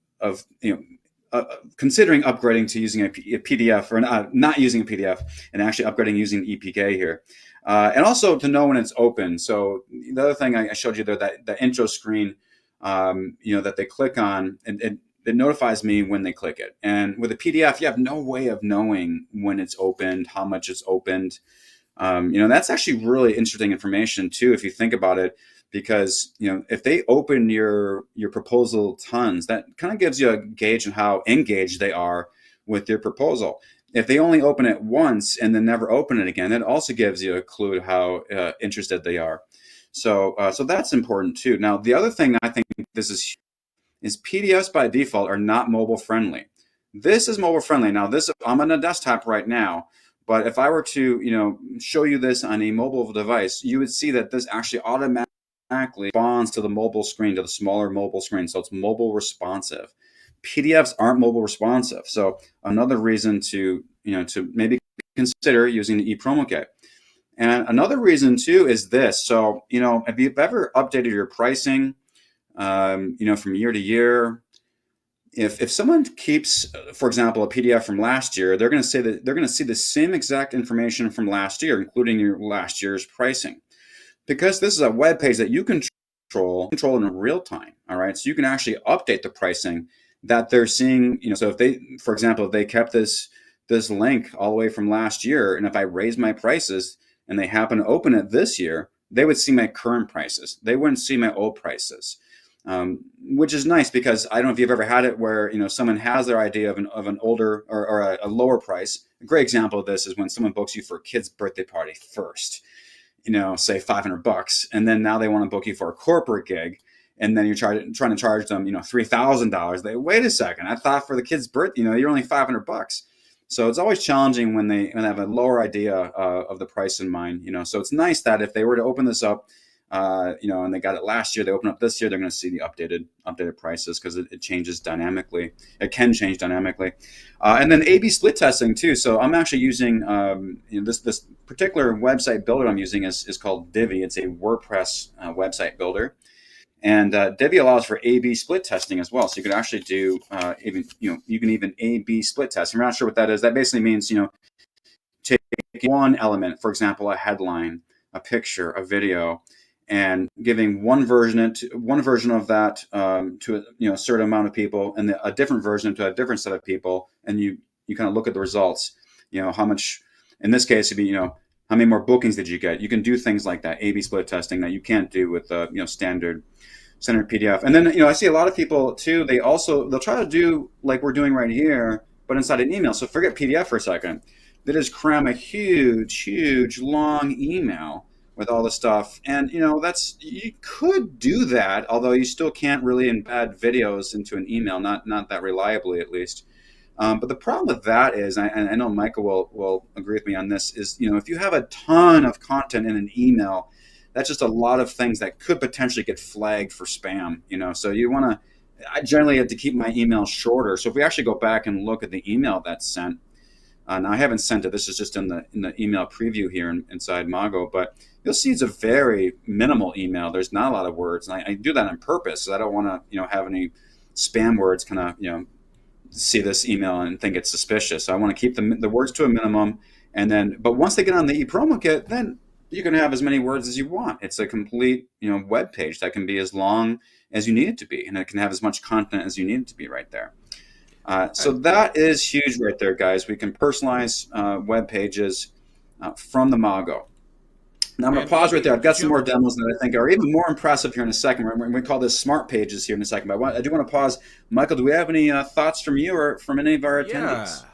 considering upgrading to using a PDF or not using a PDF and actually upgrading using EPK here. And also to know when it's open. So the other thing I showed you there, that the intro screen, that they click on, and it notifies me when they click it. And with a PDF, you have no way of knowing when it's opened, how much it's opened. That's actually really interesting information too, if you think about it, because if they open your proposal tons, that kind of gives you a gauge on how engaged they are with your proposal. If they only open it once and then never open it again, it also gives you a clue to how interested they are. So that's important too. Now, the other thing I think this is PDFs by default are not mobile friendly. This is mobile friendly. Now, I'm on a desktop right now, but if I were to show you this on a mobile device, you would see that this actually automatically responds to the mobile screen, to the smaller mobile screen. So it's mobile responsive. PDFs aren't mobile responsive. So another reason to maybe consider using the ePromo kit. And another reason too is this. So, if you've ever updated your pricing, from year to year, if someone keeps, for example, a PDF from last year, they're going to say that they're going to see the same exact information from last year, including your last year's pricing, because this is a web page that you control in real time. All right, so you can actually update the pricing that they're seeing, so if they, for example, if they kept this link all the way from last year, and if I raise my prices and they happen to open it this year, they would see my current prices. They wouldn't see my old prices, which is nice because I don't know if you've ever had it where someone has their idea of an older or a lower price. A great example of this is when someone books you for a kid's birthday party first, say $500, and then now they want to book you for a corporate gig, and then you're trying to charge them, $3,000. They wait a second. I thought for the kid's birthday, you're only $500. So it's always challenging when they have a lower idea of the price in mind. So it's nice that if they were to open this up, and they got it last year, they open up this year, they're going to see the updated prices because it changes dynamically. It can change dynamically, and then A/B split testing too. So I'm actually using this particular website builder I'm using is called Divi. It's a WordPress website builder, and Divi allows for A/B split testing as well. So you could actually do even you can even A/B split test. I'm not sure what that is. That basically means take one element, for example, a headline, a picture, a video, and giving one version of that to a certain amount of people, and a different version to a different set of people, and you kind of look at the results. How much, in this case, it'd be how many more bookings did you get? You can do things like that, A/B split testing that you can't do with standard PDF. And then I see a lot of people too. They'll try to do like we're doing right here, but inside an email. So forget PDF for a second. They just cram a huge, long email with all the stuff. And you could do that, although you still can't really embed videos into an email, not that reliably at least. But the problem with that is, and I know Michael will agree with me on this, is if you have a ton of content in an email, that's just a lot of things that could potentially get flagged for spam. So you want to. I generally have to keep my emails shorter. So if we actually go back and look at the email that's sent, now I haven't sent it. This is just in the email preview here inside Mago, but you'll see it's a very minimal email. There's not a lot of words, and I do that on purpose. So I don't want to have any spam words kind of see this email and think it's suspicious. So I want to keep the words to a minimum, and then but once they get on the ePromo kit, then you can have as many words as you want. It's a complete web page that can be as long as you need it to be, and it can have as much content as you need it to be right there. So that is huge right there, guys. We can personalize web pages from the Mago. Now I'm going to pause right there. I've got some more demos that I think are even more impressive here in a second. We're going to call this smart pages here in a second. But I do want to pause. Michael, do we have any thoughts from you or from any of our attendees?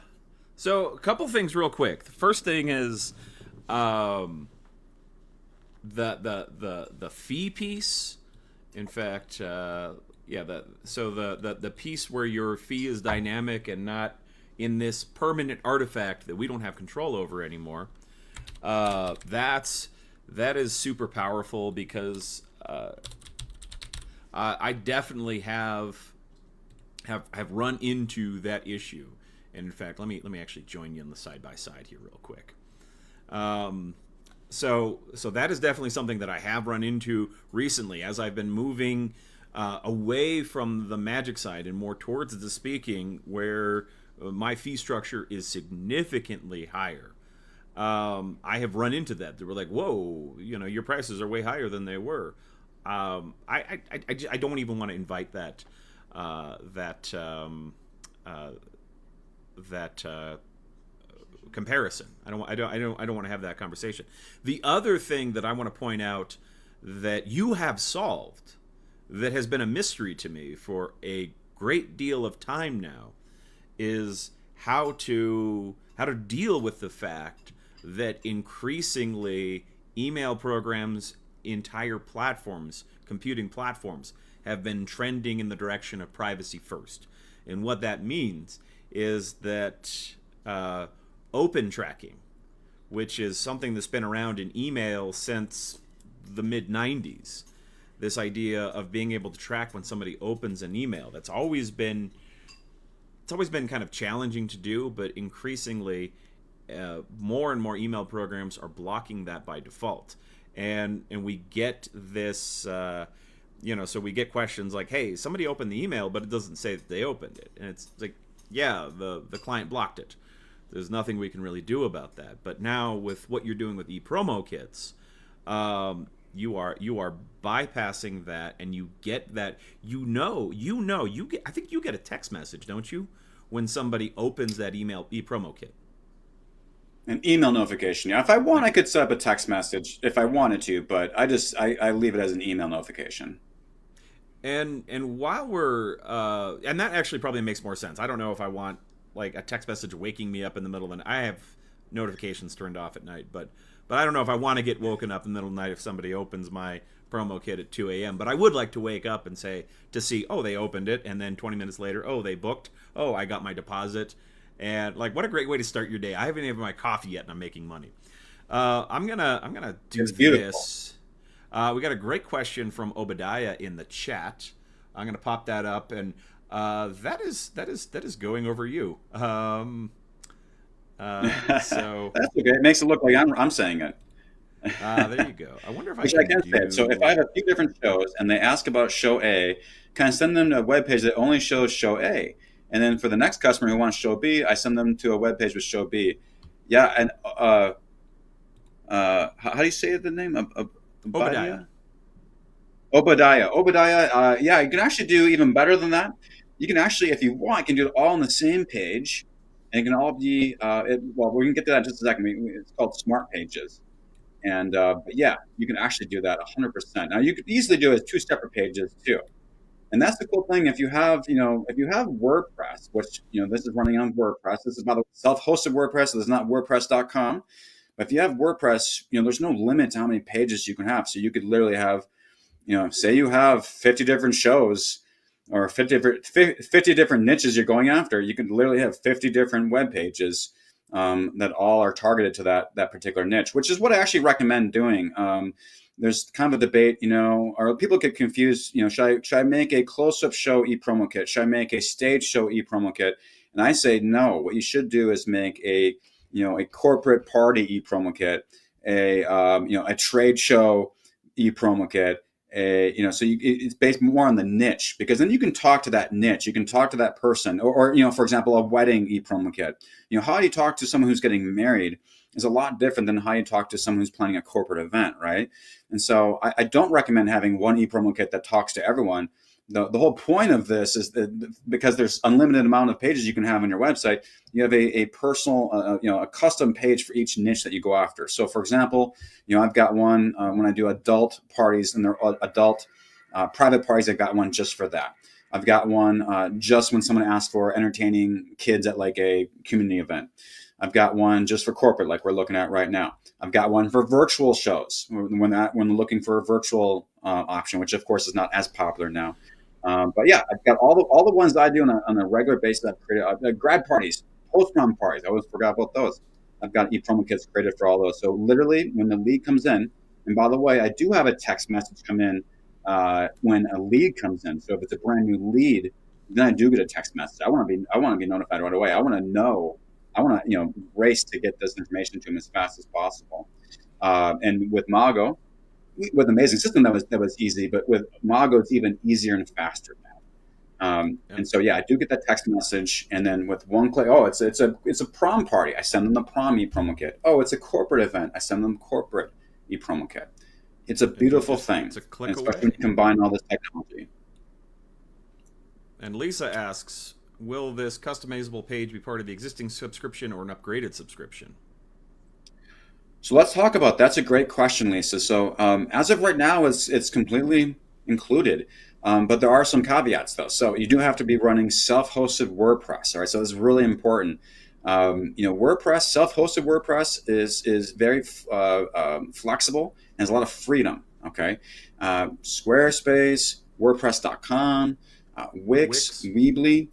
So a couple things real quick. The first thing is the fee piece. In fact, the piece where your fee is dynamic and not in this permanent artifact that we don't have control over anymore. That is super powerful because I definitely have run into that issue. And in fact, let me actually join you on the side by side here real quick. So that is definitely something that I have run into recently as I've been moving away from the magic side and more towards the speaking, where my fee structure is significantly higher. I have run into that. They were like, "Whoa, your prices are way higher than they were." I don't even want to invite that comparison. I don't want to have that conversation. The other thing that I want to point out that you have solved, that has been a mystery to me for a great deal of time now, is how to deal with the fact that increasingly email programs, entire platforms, computing platforms, have been trending in the direction of privacy first. And what that means is that open tracking, which is something that's been around in email since the mid-90s, this idea of being able to track when somebody opens an email, it's always been kind of challenging to do, but increasingly more and more email programs are blocking that by default. And we get this, so we get questions like, hey, somebody opened the email, but it doesn't say that they opened it. And it's like, yeah, the client blocked it. There's nothing we can really do about that. But now with what you're doing with ePromo kits, You are bypassing that, and you get that. You get. I think you get a text message, don't you, when somebody opens that email promo kit. An email notification. Yeah, if I want, I could set up a text message if I wanted to, but I leave it as an email notification. And while we're and that actually probably makes more sense. I don't know if I want like a text message waking me up in the middle of the night. I have notifications turned off at night, but I don't know if I want to get woken up in the middle of the night if somebody opens my promo kit at 2 a.m. But I would like to wake up and say to see, oh, they opened it, and then 20 minutes later, oh, they booked, oh, I got my deposit, and like what a great way to start your day. I haven't even had my coffee yet, and I'm making money. I'm gonna do It's beautiful. this. We got a great question from Obadiah in the chat. I'm gonna pop that up, and that is going over you. So That's okay. It makes it look like I'm saying it, there you go. I wonder if I which I can can say it. So if I do. have a few different shows and they ask about show A, can I send them to a web page that only shows show A? And then for the next customer who wants show B, I send them to a web page with show B. Yeah, and how do you say the name? Obadiah. Obadiah? Obadiah. Yeah, you can actually do even better than that. You can actually, if you want, you can do it all on the same page, and it can all be. Well, we can get to that in just a second. It's called smart pages, and but yeah, you can actually do that 100%. Now you could easily do it as two separate pages too, and that's the cool thing. If you have WordPress, which this is running on WordPress. This is by the way, self-hosted WordPress. This is not WordPress.com. But if you have WordPress, there's no limit to how many pages you can have. So you could literally have say you have 50 different shows or 50 different niches you're going after, you could literally have 50 different web pages that all are targeted to that particular niche, which is what I actually recommend doing. There's kind of a debate, or people get confused, should I make a close-up show e-promo kit? Should I make a stage show e-promo kit? And I say, no, what you should do is make a corporate party e-promo kit, a trade show e-promo kit, it's based more on the niche, because then you can talk to that niche, you can talk to that person, or for example, a wedding e-promo kit. How you talk to someone who's getting married is a lot different than how you talk to someone who's planning a corporate event, right? And so I don't recommend having one e-promo kit that talks to everyone. The whole point of this is that because there's unlimited amount of pages you can have on your website, you have a personal, a custom page for each niche that you go after. So, for example, I've got one when I do adult parties and they're adult private parties. I've got one just for that. I've got one just when someone asks for entertaining kids at like a community event. I've got one just for corporate, like we're looking at right now. I've got one for virtual shows when looking for a virtual option, which of course is not as popular now. But yeah, I've got all the ones that I do on a regular basis. I've created grad parties, post-prom parties. I always forgot about those. I've got e-promo kits created for all those. So literally, when the lead comes in, and by the way, I do have a text message come in when a lead comes in. So if it's a brand new lead, then I do get a text message. I want to be notified right away. I want to know. I want to race to get this information to them as fast as possible. And with Mago, with Amazing System, that was easy, but with Mago, it's even easier and faster now. Yeah. And so, yeah, I do get that text message, and then with one click, oh, it's a prom party. I send them the prom e-promo kit. Oh, it's a corporate event. I send them corporate e-promo kit. It's a beautiful thing, it's a click especially when away. you combine all this technology. And Lisa asks, will this customizable page be part of the existing subscription or an upgraded subscription? So let's talk about that's a great question, Lisa. So as of right now, it's completely included, but there are some caveats though. So you do have to be running self-hosted WordPress. All right, so it's really important. WordPress, self-hosted WordPress is very flexible and has a lot of freedom. Okay, Squarespace, WordPress.com, Wix, Wix. Weebly,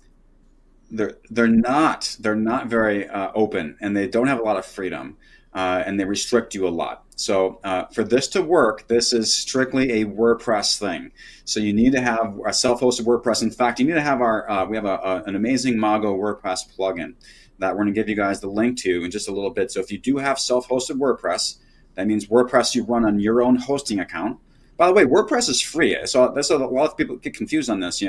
they're not very open, and they don't have a lot of freedom, and they restrict you a lot. So for this to work, this is strictly a WordPress thing. So you need to have a self-hosted WordPress. In fact, you need to have we have an amazing Mago WordPress plugin that we're going to give you guys the link to in just a little bit. So if you do have self-hosted WordPress, that means WordPress you run on your own hosting account. By the way, WordPress is free. So that's a lot of people get confused on this.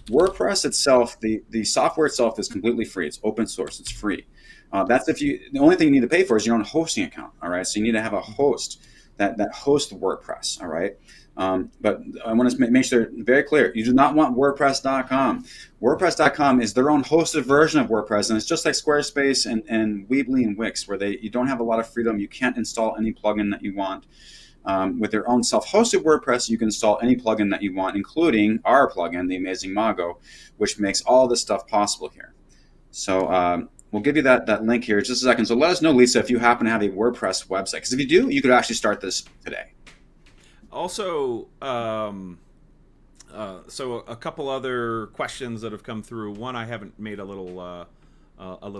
WordPress itself, the software itself is completely free. It's open source. It's free. The only thing you need to pay for is your own hosting account. All right. So you need to have a host. that host WordPress. All right. But I want to make sure very clear. You do not want WordPress.com. WordPress.com is their own hosted version of WordPress, and it's just like Squarespace and Weebly and Wix, where you don't have a lot of freedom. You can't install any plugin that you want. With their own self-hosted WordPress, you can install any plugin that you want, including our plugin, the amazing Mago, which makes all this stuff possible here. So we'll give you that link here in just a second. So let us know, Lisa, if you happen to have a WordPress website. Because if you do, you could actually start this today. Also, so a couple other questions that have come through. One I haven't made a little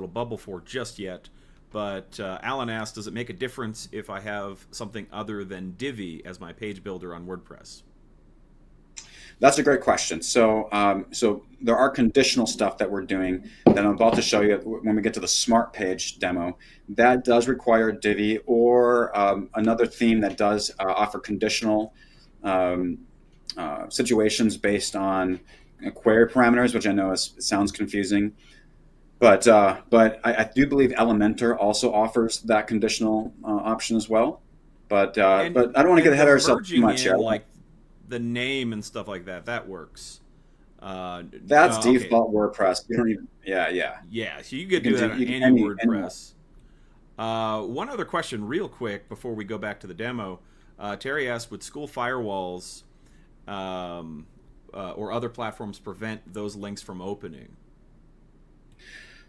bubble for just yet, but Alan asked, does it make a difference if I have something other than Divi as my page builder on WordPress? That's a great question. So there are conditional stuff that we're doing that I'm about to show you when we get to the Smart Page demo. That does require Divi or another theme that does offer conditional situations based on query parameters, which I know sounds confusing. But I do believe Elementor also offers that conditional option as well. But I don't want to get ahead of ourselves too much here. Like the name and stuff like that, that works. That's default WordPress. You don't even, yeah. So you could do that on any WordPress. One other question, real quick, before we go back to the demo. Terry asked, would school firewalls or other platforms prevent those links from opening?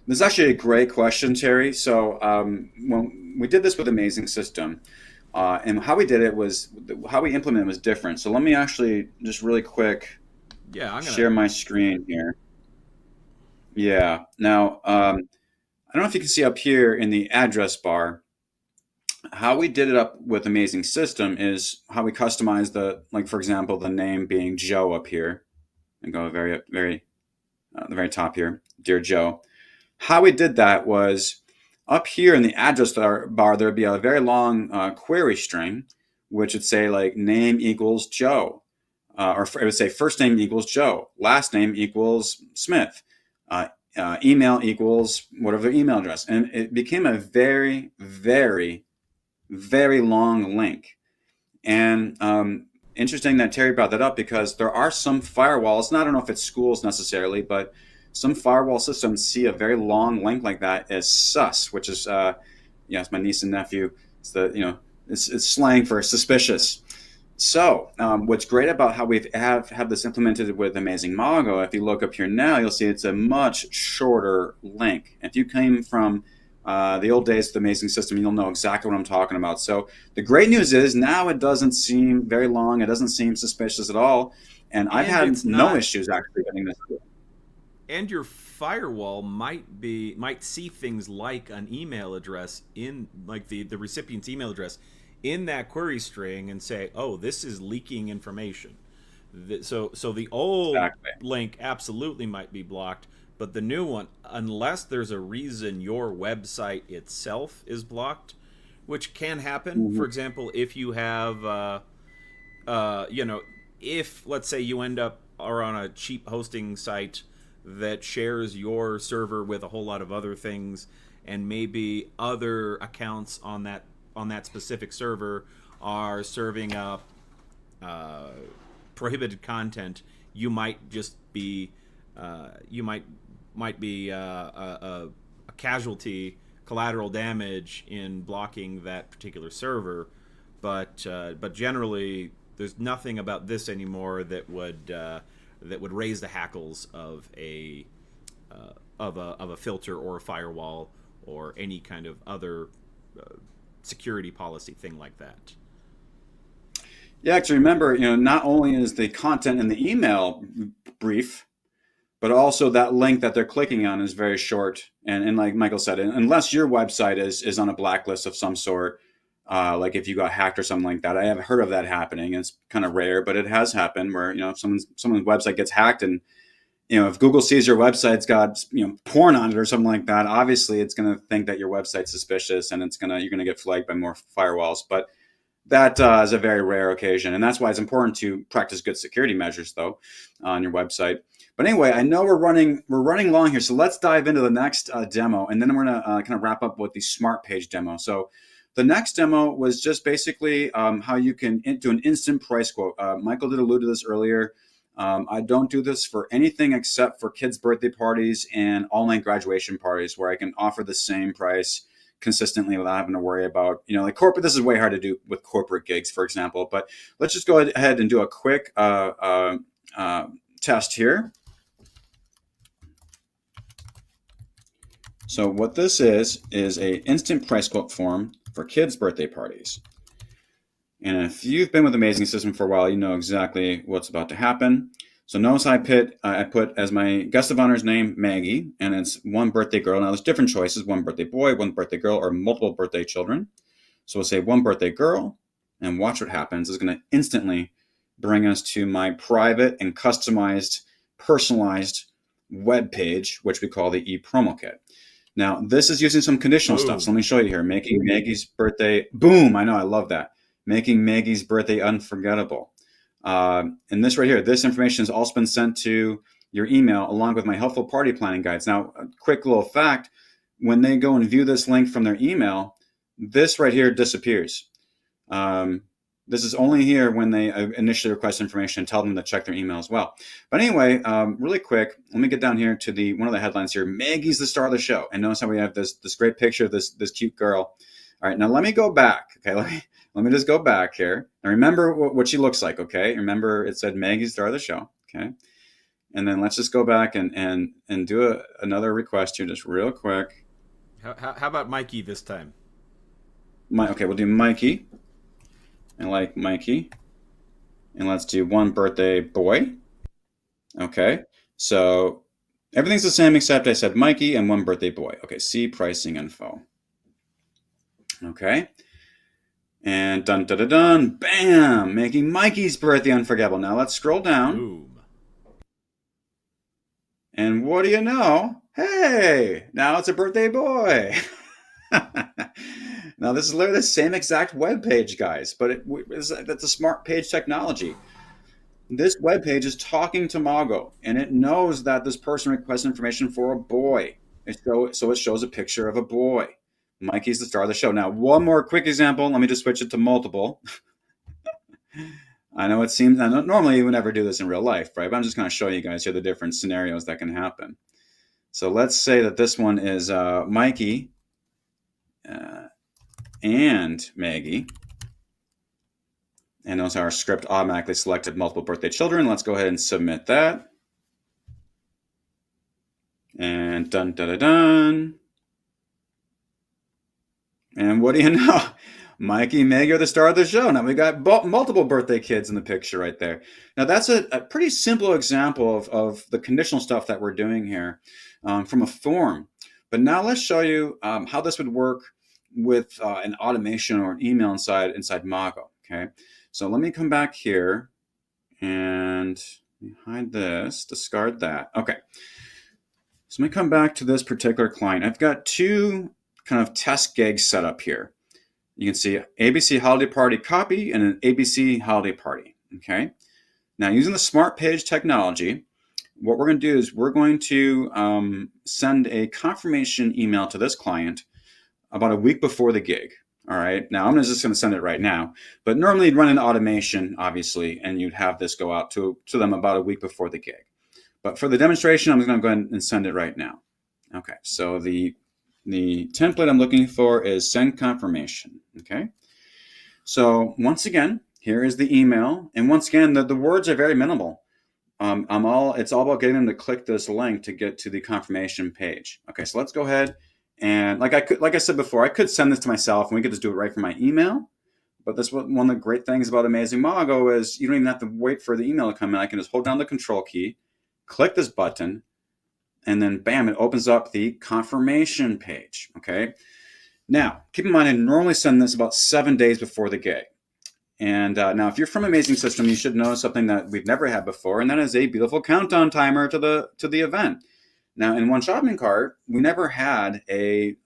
This is actually a great question, Terry. So when we did this with Amazing System, and how we did it was, how we implemented it was different. So let me actually just really quick share my screen here. Yeah. Now, I don't know if you can see up here in the address bar, how we did it up with Amazing System is how we customized like for example, the name being Joe up here, and go very, very, the very top here, Dear Joe. How we did that was up here in the address bar, there'd be a very long query string, which would say like name equals Joe, or it would say first name equals Joe, last name equals Smith, email equals whatever their email address. And it became a very, very, very long link. And interesting that Terry brought that up, because there are some firewalls, and I don't know if it's schools necessarily, but some firewall systems see a very long link like that as sus, which is, it's my niece and nephew. It's slang for suspicious. So what's great about how we have this implemented with Amazing Mago, if you look up here now, you'll see it's a much shorter link. If you came from the old days of the Amazing System, you'll know exactly what I'm talking about. So the great news is now it doesn't seem very long. It doesn't seem suspicious at all. And I've had no issues actually getting this through. And your firewall might see things like an email address in, like the recipient's email address in that query string, and say, oh, this is leaking information. So the old link absolutely might be blocked, but the new one, unless there's a reason your website itself is blocked, which can happen. Mm-hmm. For example, if you have, if let's say you end up are on a cheap hosting site that shares your server with a whole lot of other things, and maybe other accounts on that specific server are serving up prohibited content, you might just be might be a casualty, collateral damage in blocking that particular server. But generally, there's nothing about this anymore that would raise the hackles of a filter or a firewall or any kind of other security policy thing like that. Yeah, actually, remember, not only is the content in the email brief, but also that link that they're clicking on is very short. And like Michael said, unless your website is on a blacklist of some sort, like if you got hacked or something like that. I haven't heard of that happening. It's kind of rare, but it has happened where, if someone's website gets hacked, and, if Google sees your website's got, porn on it or something like that, obviously it's going to think that your website's suspicious, and you're going to get flagged by more firewalls. But that is a very rare occasion. And that's why it's important to practice good security measures, though, on your website. But anyway, I know we're running long here, so let's dive into the next demo, and then we're going to kind of wrap up with the Smart Page demo. So The next demo was just basically how you can do an instant price quote. Michael did allude to this earlier. I don't do this for anything except for kids' birthday parties and all-night graduation parties, where I can offer the same price consistently without having to worry about, like corporate. This is way hard to do with corporate gigs, for example. But let's just go ahead and do a quick test here. So what this is a instant price quote form for kids' birthday parties. And if you've been with Amazing System for a while, you know exactly what's about to happen. So notice I put as my guest of honor's name Maggie, and it's one birthday girl. Now there's different choices: one birthday boy, one birthday girl, or multiple birthday children. So we'll say one birthday girl, and watch what happens. It's going to instantly bring us to my private and customized, personalized web page, which we call the e-promo kit. Now, this is using some conditional stuff. So let me show you here. Making Maggie's birthday, boom, I know, I love that. Making Maggie's birthday unforgettable. And this right here, this information has also been sent to your email along with my helpful party planning guides. Now, a quick little fact, when they go and view this link from their email, this right here disappears. This is only here when they initially request information and tell them to check their email as well. But anyway, really quick, let me get down here to one of the headlines here. Maggie's the star of the show. And notice how we have this great picture of this cute girl. All right, now let me go back. Okay, let me just go back here. And remember what she looks like, okay? Remember it said Maggie's the star of the show, okay? And then let's just go back and do another request here just real quick. How about Mikey this time? Okay, we'll do Mikey. I like Mikey. And let's do one birthday boy. Okay, so everything's the same except I said Mikey and one birthday boy. Okay, see pricing info. Okay. And dun dun dun dun, bam! Making Mikey's birthday unforgettable. Now let's scroll down. Boom. And what do you know? Hey, now it's a birthday boy. Now this is literally the same exact web page, guys, but that's a smart page technology. This web page is talking to Mago, and it knows that this person requests information for a boy. So it shows a picture of a boy. Mikey's the star of the show. Now, one more quick example. Let me just switch it to multiple. I know normally you would never do this in real life, right? But I'm just going to show you guys here the different scenarios that can happen. So let's say that this one is Mikey and Maggie. And notice our script automatically selected multiple birthday children. Let's go ahead and submit that. And dun dun dun dun. And what do you know? Mikey and Maggie are the star of the show. Now we got multiple birthday kids in the picture right there. Now that's a pretty simple example of the conditional stuff that we're doing here from a form. But now let's show you how this would work with an automation or an email inside Mago. Okay, so let me come back here and hide this, discard that. Okay, so let me come back to this particular client. I've got two kind of test gigs set up here. You can see ABC holiday party copy and an ABC holiday party. Okay. Now using the smart page technology, what we're going to do is we're going to send a confirmation email to this client about a week before the gig. All right. Now I'm just going to send it right now, but normally you'd run an automation, obviously, and you'd have this go out to them about a week before the gig. But for the demonstration, I'm just going to go ahead and send it right now. Okay. So the template I'm looking for is send confirmation. Okay. So once again, here is the email. And once again, the words are very minimal. It's all about getting them to click this link to get to the confirmation page. Okay. So let's go ahead. And like I said before, I could send this to myself and we could just do it right from my email. But that's one of the great things about Amazing Mago is you don't even have to wait for the email to come in. I can just hold down the control key, click this button, and then bam, it opens up the confirmation page. Okay. Now, keep in mind, I normally send this about 7 days before the gig. And now, if you're from Amazing System, you should know something that we've never had before, and that is a beautiful countdown timer to the event. Now, in One Shopping Cart, we never had a.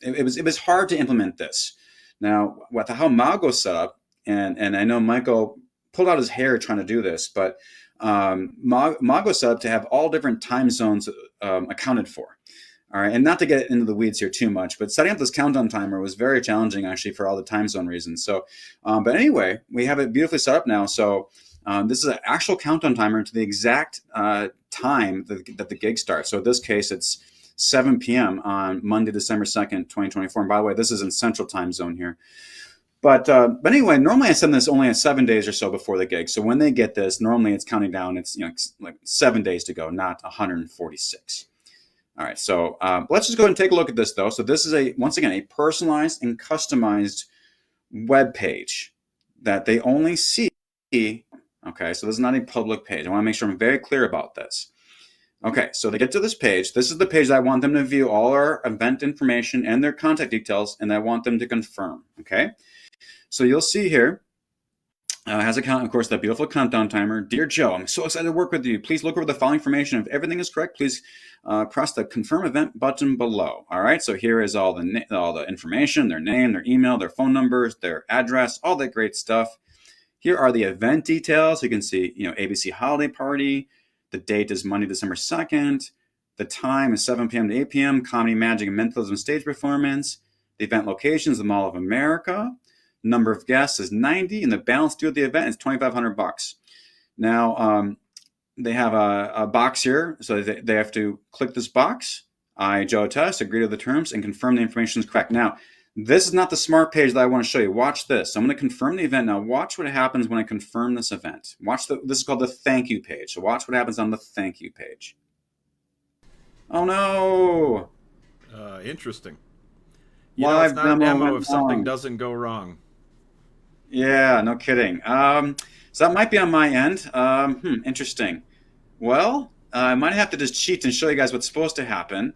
It was hard to implement this. Now, with how Mago's set up, and I know Michael pulled out his hair trying to do this, but Mago's set up to have all different time zones accounted for. All right, and not to get into the weeds here too much, but setting up this countdown timer was very challenging actually for all the time zone reasons. So, but anyway, we have it beautifully set up now. So this is an actual countdown timer to the exact time that the gig starts. So in this case, it's 7 p.m. on Monday, December 2nd, 2024. And by the way, this is in Central Time Zone here. But anyway, normally I send this only at 7 days or so before the gig. So when they get this, normally it's counting down. It's like 7 days to go, not 146. All right, so let's just go ahead and take a look at this, though. So this is once again, a personalized and customized web page that they only see. Okay, so this is not a public page. I want to make sure I'm very clear about this. Okay, so they get to this page. This is the page that I want them to view all our event information and their contact details, and I want them to confirm. Okay, so you'll see here, has of course, that beautiful countdown timer. Dear Joe, I'm so excited to work with you. Please look over the following information. If everything is correct, please press the confirm event button below. All right, so here is all the information, their name, their email, their phone numbers, their address, all that great stuff. Here are the event details. You can see, ABC holiday party. The date is Monday, December 2nd. The time is 7 p.m. to 8 p.m. Comedy, Magic, and Mentalism stage performance. The event location is the Mall of America. Number of guests is 90, and the balance due at the event is $2,500. Now, they have a box here, so they have to click this box. I, Joe Test, agree to the terms and confirm the information is correct. Now, this is not the smart page that I want to show you. Watch this. So I'm going to confirm the event. Now, watch what happens when I confirm this event. This is called the thank you page. So watch what happens on the thank you page. Oh, no. Interesting. Live it's not a demo if something wrong. doesn't go wrong. Yeah, no kidding. So that might be on my end. Interesting. Well, I might have to just cheat and show you guys what's supposed to happen.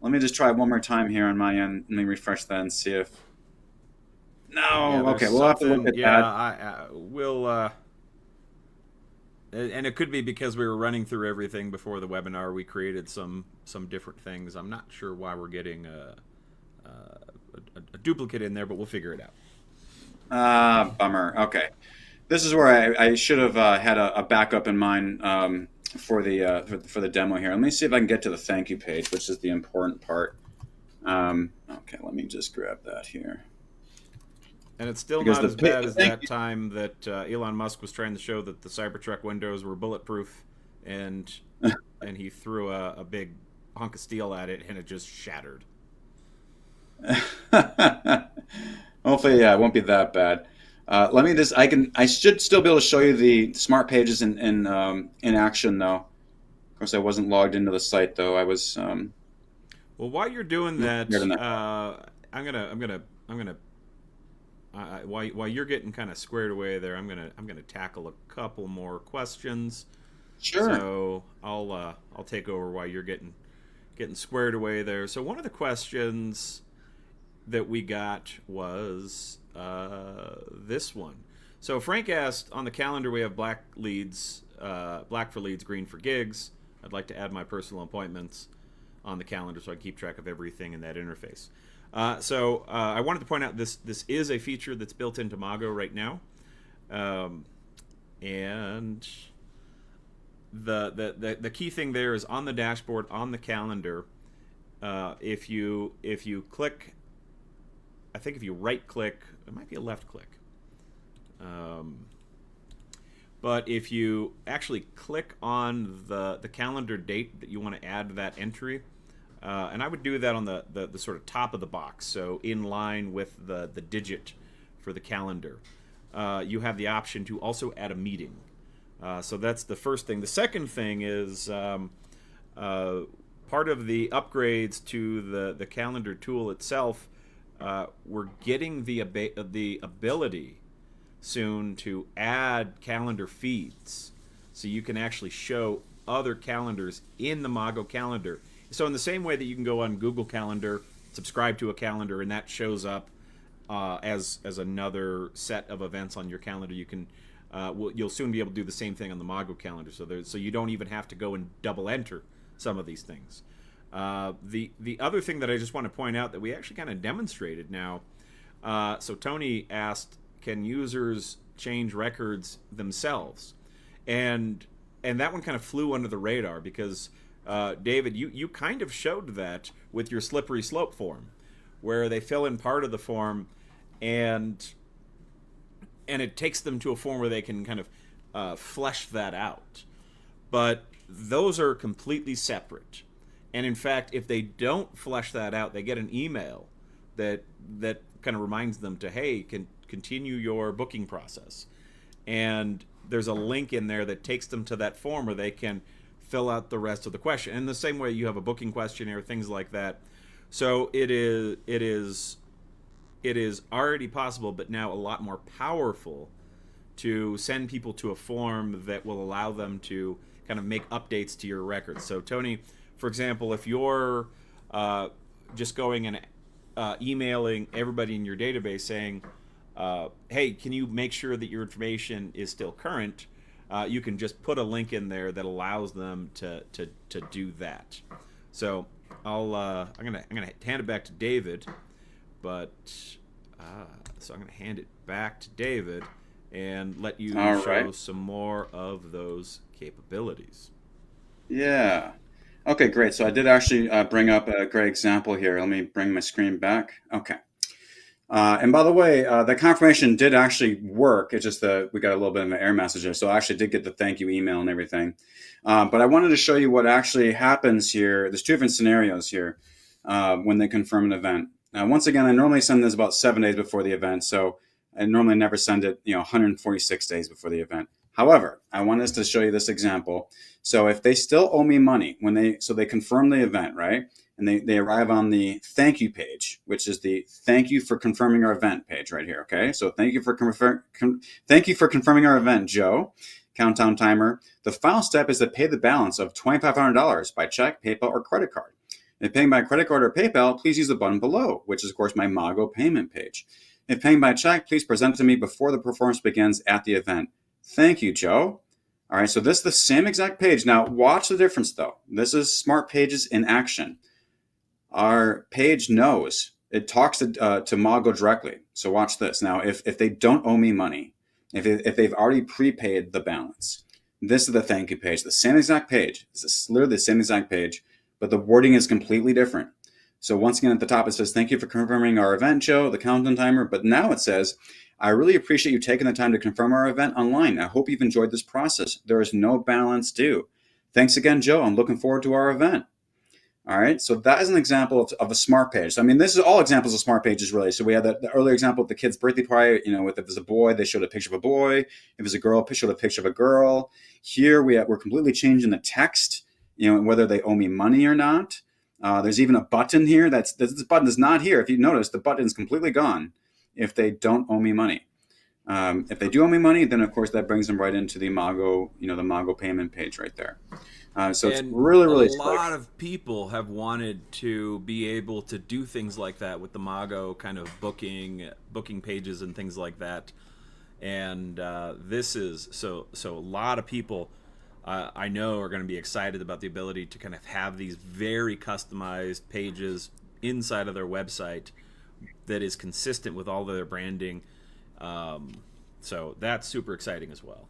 Let me just try one more time here on my end. Let me refresh that and see if... No, okay, we'll have to look at that. Yeah, we'll... And it could be because we were running through everything before the webinar. We created some different things. I'm not sure why we're getting a duplicate in there, but we'll figure it out. Bummer. Okay. This is where I should have had a backup in mind for the demo here. Let me see if I can get to the thank you page, which is the important part. Okay, let me just grab that here. And it's still not as bad as that time that Elon Musk was trying to show that the Cybertruck windows were bulletproof, and he threw a big hunk of steel at it, and it just shattered. Hopefully, yeah, it won't be that bad. Let me just. I should still be able to show you the smart pages in action, though. Of course, I wasn't logged into the site, though. I was. Well, while you're doing that, I'm gonna. While you're getting kind of squared away there, I'm gonna tackle a couple more questions. Sure. So I'll take over while you're getting squared away there. So one of the questions that we got was this one. So Frank asked, on the calendar we have black for leads, green for gigs. I'd like to add my personal appointments on the calendar so I can keep track of everything in that interface. So I wanted to point out this is a feature that's built into Mago right now, and the key thing there is on the dashboard on the calendar. If you click, I think if you right click, it might be a left click. But if you actually click on the calendar date that you want to add to that entry, and I would do that on the sort of top of the box, so in line with the digit for the calendar, you have the option to also add a meeting. So that's the first thing. The second thing is part of the upgrades to the calendar tool itself. We're getting the ability soon to add calendar feeds, so you can actually show other calendars in the Mago calendar. So in the same way that you can go on Google Calendar, subscribe to a calendar, and that shows up as another set of events on your calendar, you can you'll soon be able to do the same thing on the Mago calendar. So you don't even have to go and double enter some of these things. The other thing that I just want to point out that we actually kind of demonstrated now. So Tony asked, can users change records themselves? And that one kind of flew under the radar because David, you kind of showed that with your slippery slope form, where they fill in part of the form, and it takes them to a form where they can kind of flesh that out. But those are completely separate. And in fact, if they don't flesh that out, they get an email that kind of reminds them to, hey, continue your booking process. And there's a link in there that takes them to that form where they can fill out the rest of the question. And the same way you have a booking questionnaire, things like that. So it is already possible, but now a lot more powerful to send people to a form that will allow them to kind of make updates to your records. So Tony, for example, if you're just going and emailing everybody in your database saying, hey, can you make sure that your information is still current? You can just put a link in there that allows them to do that. So I'm gonna hand it back to David, but so I'm gonna hand it back to David and let you All show right. some more of those capabilities. Yeah. Okay, great. So I did actually bring up a great example here. Let me bring my screen back. Okay. And by the way, the confirmation did actually work. It's just that we got a little bit of an error message there. So I actually did get the thank you email and everything. But I wanted to show you what actually happens here. There's two different scenarios here when they confirm an event. Once again, I normally send this about 7 days before the event. So I normally never send it, 146 days before the event. However, I want us to show you this example. So if they still owe me money so they confirm the event, right? And they arrive on the thank you page, which is the thank you for confirming our event page right here. Okay, so thank you for confirming our event, Joe. Countdown timer. The final step is to pay the balance of $2,500 by check, PayPal, or credit card. If paying by credit card or PayPal, please use the button below, which is of course my Mago payment page. If paying by check, please present it to me before the performance begins at the event. Thank you, Joe. All right, so this is the same exact page. Now watch the difference though. This is Smart Pages in action. Our page knows it talks to Mago directly. So watch this. Now, if they don't owe me money, if they've already prepaid the balance, this is the thank you page, the same exact page. It's literally the same exact page, but the wording is completely different. So once again, at the top, it says, thank you for confirming our event, Joe, the countdown timer. But now it says, I really appreciate you taking the time to confirm our event online. I hope you've enjoyed this process. There is no balance due. Thanks again, Joe. I'm looking forward to our event. All right, so that is an example of a smart page. So, I mean, this is all examples of smart pages, really. So we had the earlier example of the kid's birthday party. If it was a boy, they showed a picture of a boy. If it was a girl, they showed a picture of a girl. Here we're completely changing the text. Whether they owe me money or not. There's even a button here. This button is not here. If you notice, the button is completely gone. If they don't owe me money. If they do owe me money, then of course that brings them right into the Mago, the Mago payment page right there. So it's And really, a really slick. lot of people have wanted to be able to do things like that with the Mago kind of booking pages and things like that. And this is so a lot of people I know are going to be excited about the ability to kind of have these very customized pages inside of their website that is consistent with all of their branding. So that's super exciting as well.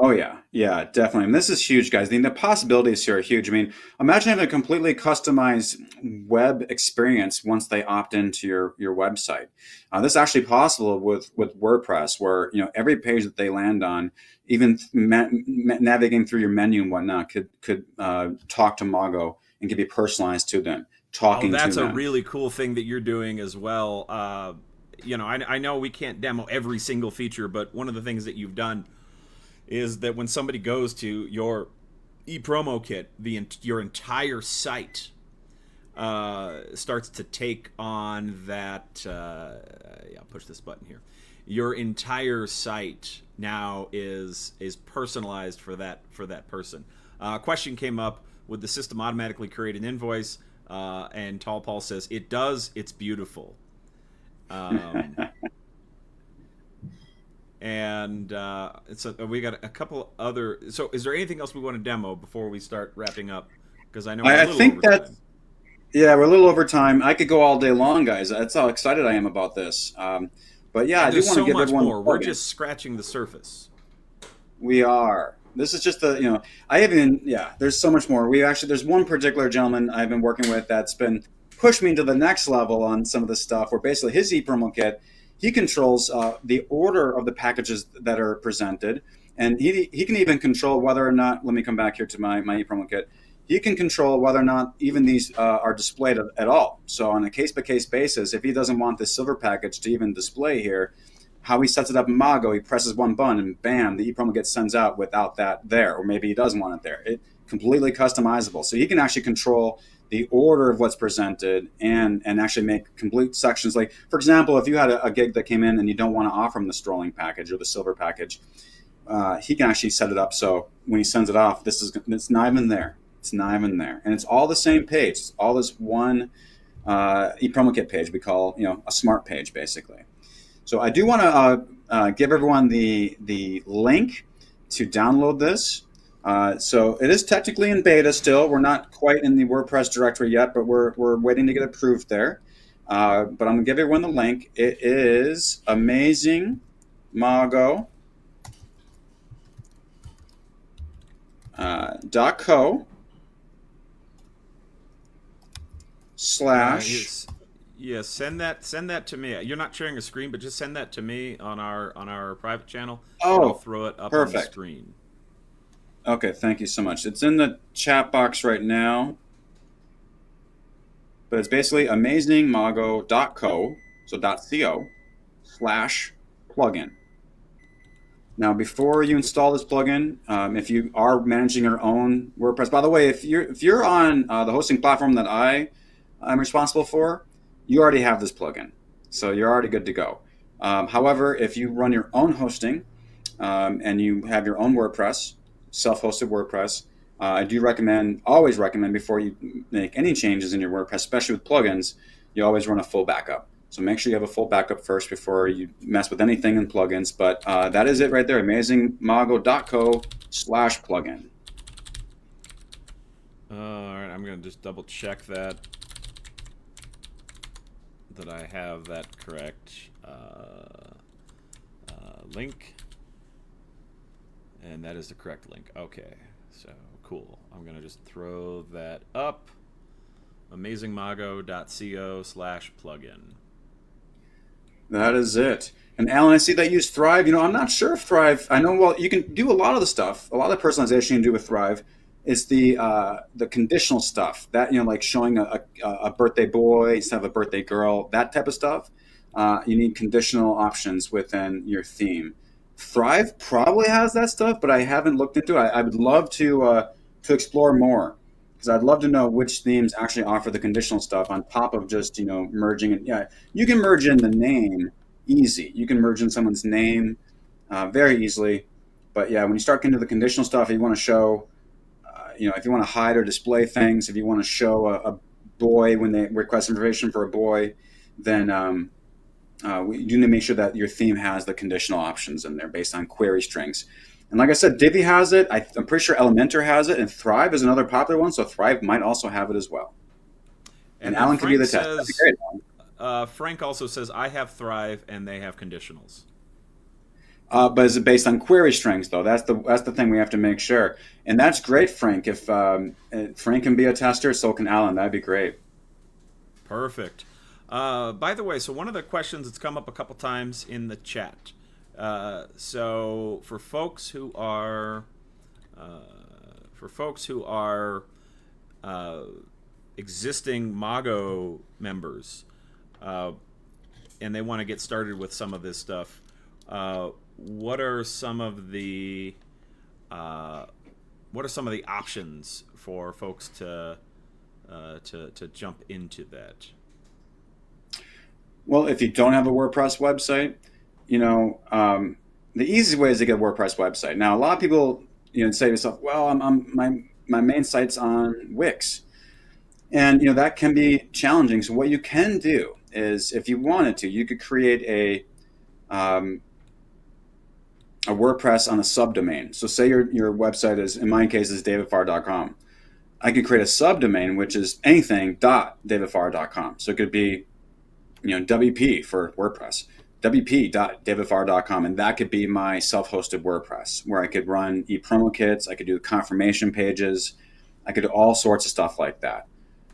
Oh yeah, definitely. And this is huge, guys. I mean, the possibilities here are huge. I mean, imagine having a completely customized web experience once they opt into your website. This is actually possible with WordPress, where every page that they land on, even navigating through your menu and whatnot, could talk to Mago and can be personalized to them, Oh, talking to that's a them. really cool thing that you're doing as well. I know we can't demo every single feature, but one of the things that you've done is that when somebody goes to your e-promo kit, your entire site starts to take on that. Yeah, push this button here. Your entire site now is personalized for that person. Question came up: would the system automatically create an invoice? And Tall Paul says it does. It's beautiful. Um, and so we got a couple other. So, is there anything else we want to demo before we start wrapping up? Because I know we're a I little think over that time. Yeah, we're a little over time. I could go all day long, guys. That's how excited I am about this. But yeah, I And do there's want to so give much everyone the more. We're plug-in. just scratching the surface. We are. This is just I even, yeah, there's so much more. There's one particular gentleman I've been working with that's been pushed me to the next level on some of this stuff where basically his ePromo kit, he controls the order of the packages that are presented. And he can even control whether or not, let me come back here to my ePromo kit. He can control whether or not even these are displayed at all. So on a case-by-case basis, if he doesn't want this silver package to even display here, how he sets it up in Mago, he presses one button and bam, the ePromo gets sends out without that there, or maybe he doesn't want it there. It completely customizable. So he can actually control the order of what's presented and actually make complete sections. Like, for example, if you had a gig that came in and you don't want to offer him the strolling package or the silver package, he can actually set it up so when he sends it off, it's not even there. It's not even there. And it's all the same page. It's all this one ePromo kit page we call, a smart page, basically. So I do want to give everyone the link to download this. So it is technically in beta still. We're not quite in the WordPress directory yet, but we're waiting to get approved there. But I'm going to give everyone the link. It is amazing Mago .co / Yeah, send that to me. You're not sharing a screen, but just send that to me on our private channel, and I'll throw it up on the screen. Okay, thank you so much. It's in the chat box right now. But it's basically amazingmago.co, so .co /plugin. Now, before you install this plugin, if you are managing your own WordPress, by the way, if you're on the hosting platform that I'm responsible for, you already have this plugin, so you're already good to go. However, if you run your own hosting and you have your own WordPress, self-hosted WordPress, I do always recommend before you make any changes in your WordPress, especially with plugins, you always run a full backup. So make sure you have a full backup first before you mess with anything in plugins. But that is it right there, amazingmago.co /plugin. All right, I'm going to just double check that I have that correct link. And that is the correct link. Okay, so cool. I'm going to just throw that up. amazingmago.co /plugin. That is it. And Alan, I see that you use Thrive. I'm not sure if Thrive, I know, well, you can do a lot of the stuff. A lot of the personalization you can do with Thrive is the conditional stuff. That, like showing a birthday boy instead of a birthday girl, that type of stuff. You need conditional options within your theme. Thrive probably has that stuff, but I haven't looked into it. I would love to explore more, because I'd love to know which themes actually offer the conditional stuff on top of just merging it. Yeah, you can merge in the name easy. You can merge in someone's name very easily. But yeah, when you start getting to the conditional stuff, you want to show, if you want to hide or display things, if you want to show a boy when they request information for a boy, then you need to make sure that your theme has the conditional options in there based on query strings. And like I said, Divi has it. I'm pretty sure Elementor has it, and Thrive is another popular one, so Thrive might also have it as well. And Alan can be the test. That'd be great. Frank also says, I have Thrive, and they have conditionals. But is it based on query strings, though? That's the thing we have to make sure. And that's great, Frank. If Frank can be a tester, so can Alan. That'd be great. Perfect. By the way, so one of the questions that's come up a couple times in the chat. So for folks who are existing Mago members, and they want to get started with some of this stuff, what are some of the options for folks to jump into that? Well, if you don't have a WordPress website, the easiest way is to get a WordPress website. Now, a lot of people, say to yourself, well, my main site's on Wix. And, that can be challenging. So what you can do is, if you wanted to, you could create a WordPress on a subdomain. So say your website is, in my case, is davidfarr.com. I could create a subdomain, which is anything .davidfarr.com. So it could be, WP for WordPress. wp.davidfarr.com, and that could be my self-hosted WordPress where I could run e-promo kits, I could do confirmation pages, I could do all sorts of stuff like that.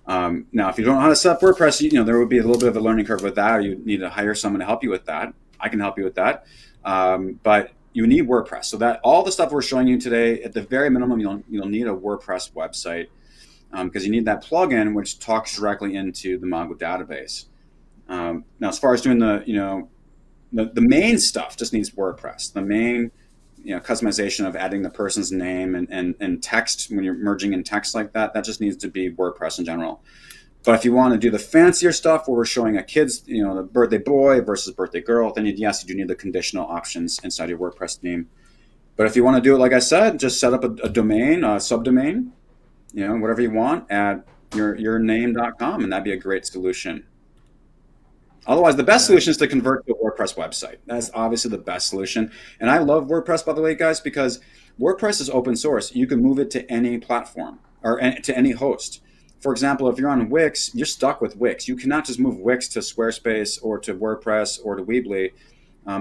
Now, if you don't know how to set up WordPress, there would be a little bit of a learning curve with that, or you need to hire someone to help you with that. I can help you with that, but you need WordPress. So that all the stuff we're showing you today, at the very minimum, you'll need a WordPress website because you need that plugin which talks directly into the Mago database. Now, as far as doing the main stuff, just needs WordPress. The main customization of adding the person's name and text when you're merging in text like that, that just needs to be WordPress in general. But if you want to do the fancier stuff where we're showing a kid's, the birthday boy versus birthday girl, then you do need the conditional options inside your WordPress theme. But if you want to do it, like I said, just set up a domain, a subdomain, whatever you want at yourname.com, and that'd be a great solution. Otherwise, the best solution is to convert to a WordPress website. That's obviously the best solution. And I love WordPress, by the way, guys, because WordPress is open source. You can move it to any platform or to any host. For example, if you're on Wix, you're stuck with Wix. You cannot just move Wix to Squarespace or to WordPress or to Weebly.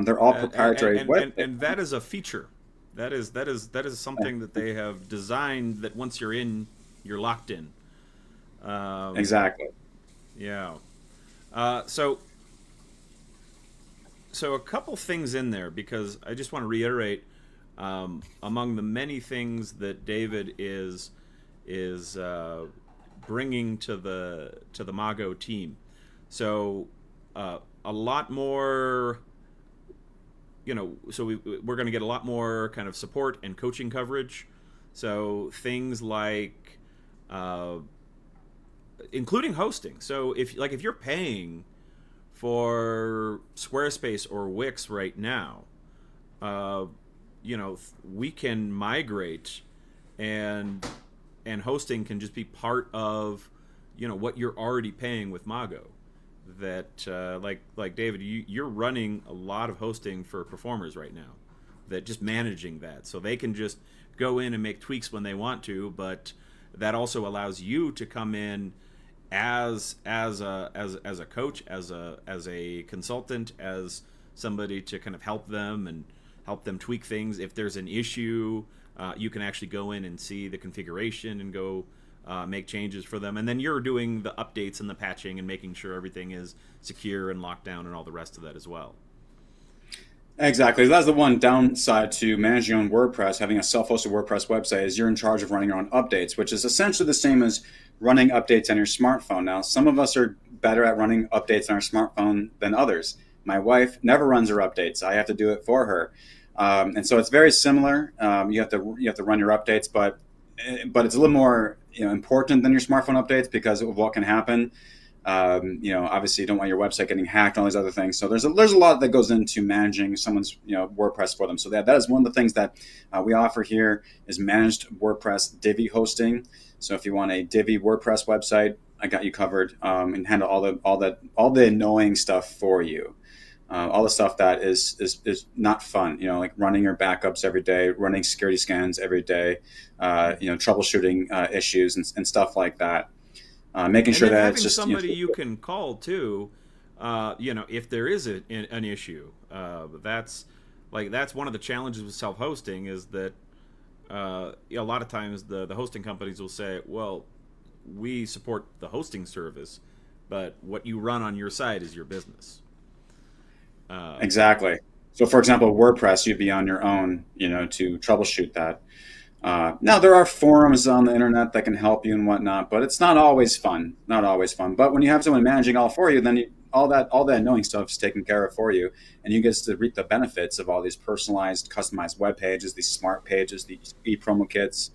They're all proprietary and that is a feature. That is something that they have designed that once you're in, you're locked in. Exactly. Yeah. So a couple things in there, because I just want to reiterate, among the many things that David is bringing to the Mago team. So a lot more, so we're going to get a lot more kind of support and coaching coverage. So things like, including hosting. So if you're paying for Squarespace or Wix right now, we can migrate, and hosting can just be part of, what you're already paying with Mago. That like David, you're running a lot of hosting for performers right now. That just managing that, so they can just go in and make tweaks when they want to, but that also allows you to come in as a coach, as a consultant, as somebody to kind of help them tweak things. If there's an issue, you can actually go in and see the configuration and go make changes for them. And then you're doing the updates and the patching and making sure everything is secure and locked down and all the rest of that as well. Exactly. That's the one downside to managing your own WordPress, having a self-hosted WordPress website, is you're in charge of running your own updates, which is essentially the same as running updates on your smartphone. Now, some of us are better at running updates on our smartphone than others. My wife never runs her updates. I have to do it for her. And so it's very similar. You have to run your updates, but it's a little more important than your smartphone updates because of what can happen. Obviously you don't want your website getting hacked and all these other things. So there's a lot that goes into managing someone's WordPress for them. So that is one of the things that we offer here is managed WordPress Divi hosting. So if you want a Divi WordPress website, I got you covered, and handle all the annoying stuff for you. All the stuff that is not fun, like running your backups every day, running security scans every day, troubleshooting issues and stuff like that. Making sure that it's just somebody you can call too, if there is an issue. That's one of the challenges with self-hosting is that a lot of times the hosting companies will say, well, we support the hosting service, but what you run on your site is your business. Exactly. So, for example, WordPress, you'd be on your own, to troubleshoot that. Now, there are forums on the internet that can help you and whatnot, but it's not always fun. Not always fun. But when you have someone managing all for you, then all that annoying stuff is taken care of for you, and you get to reap the benefits of all these personalized, customized web pages, these smart pages, these e-promo kits,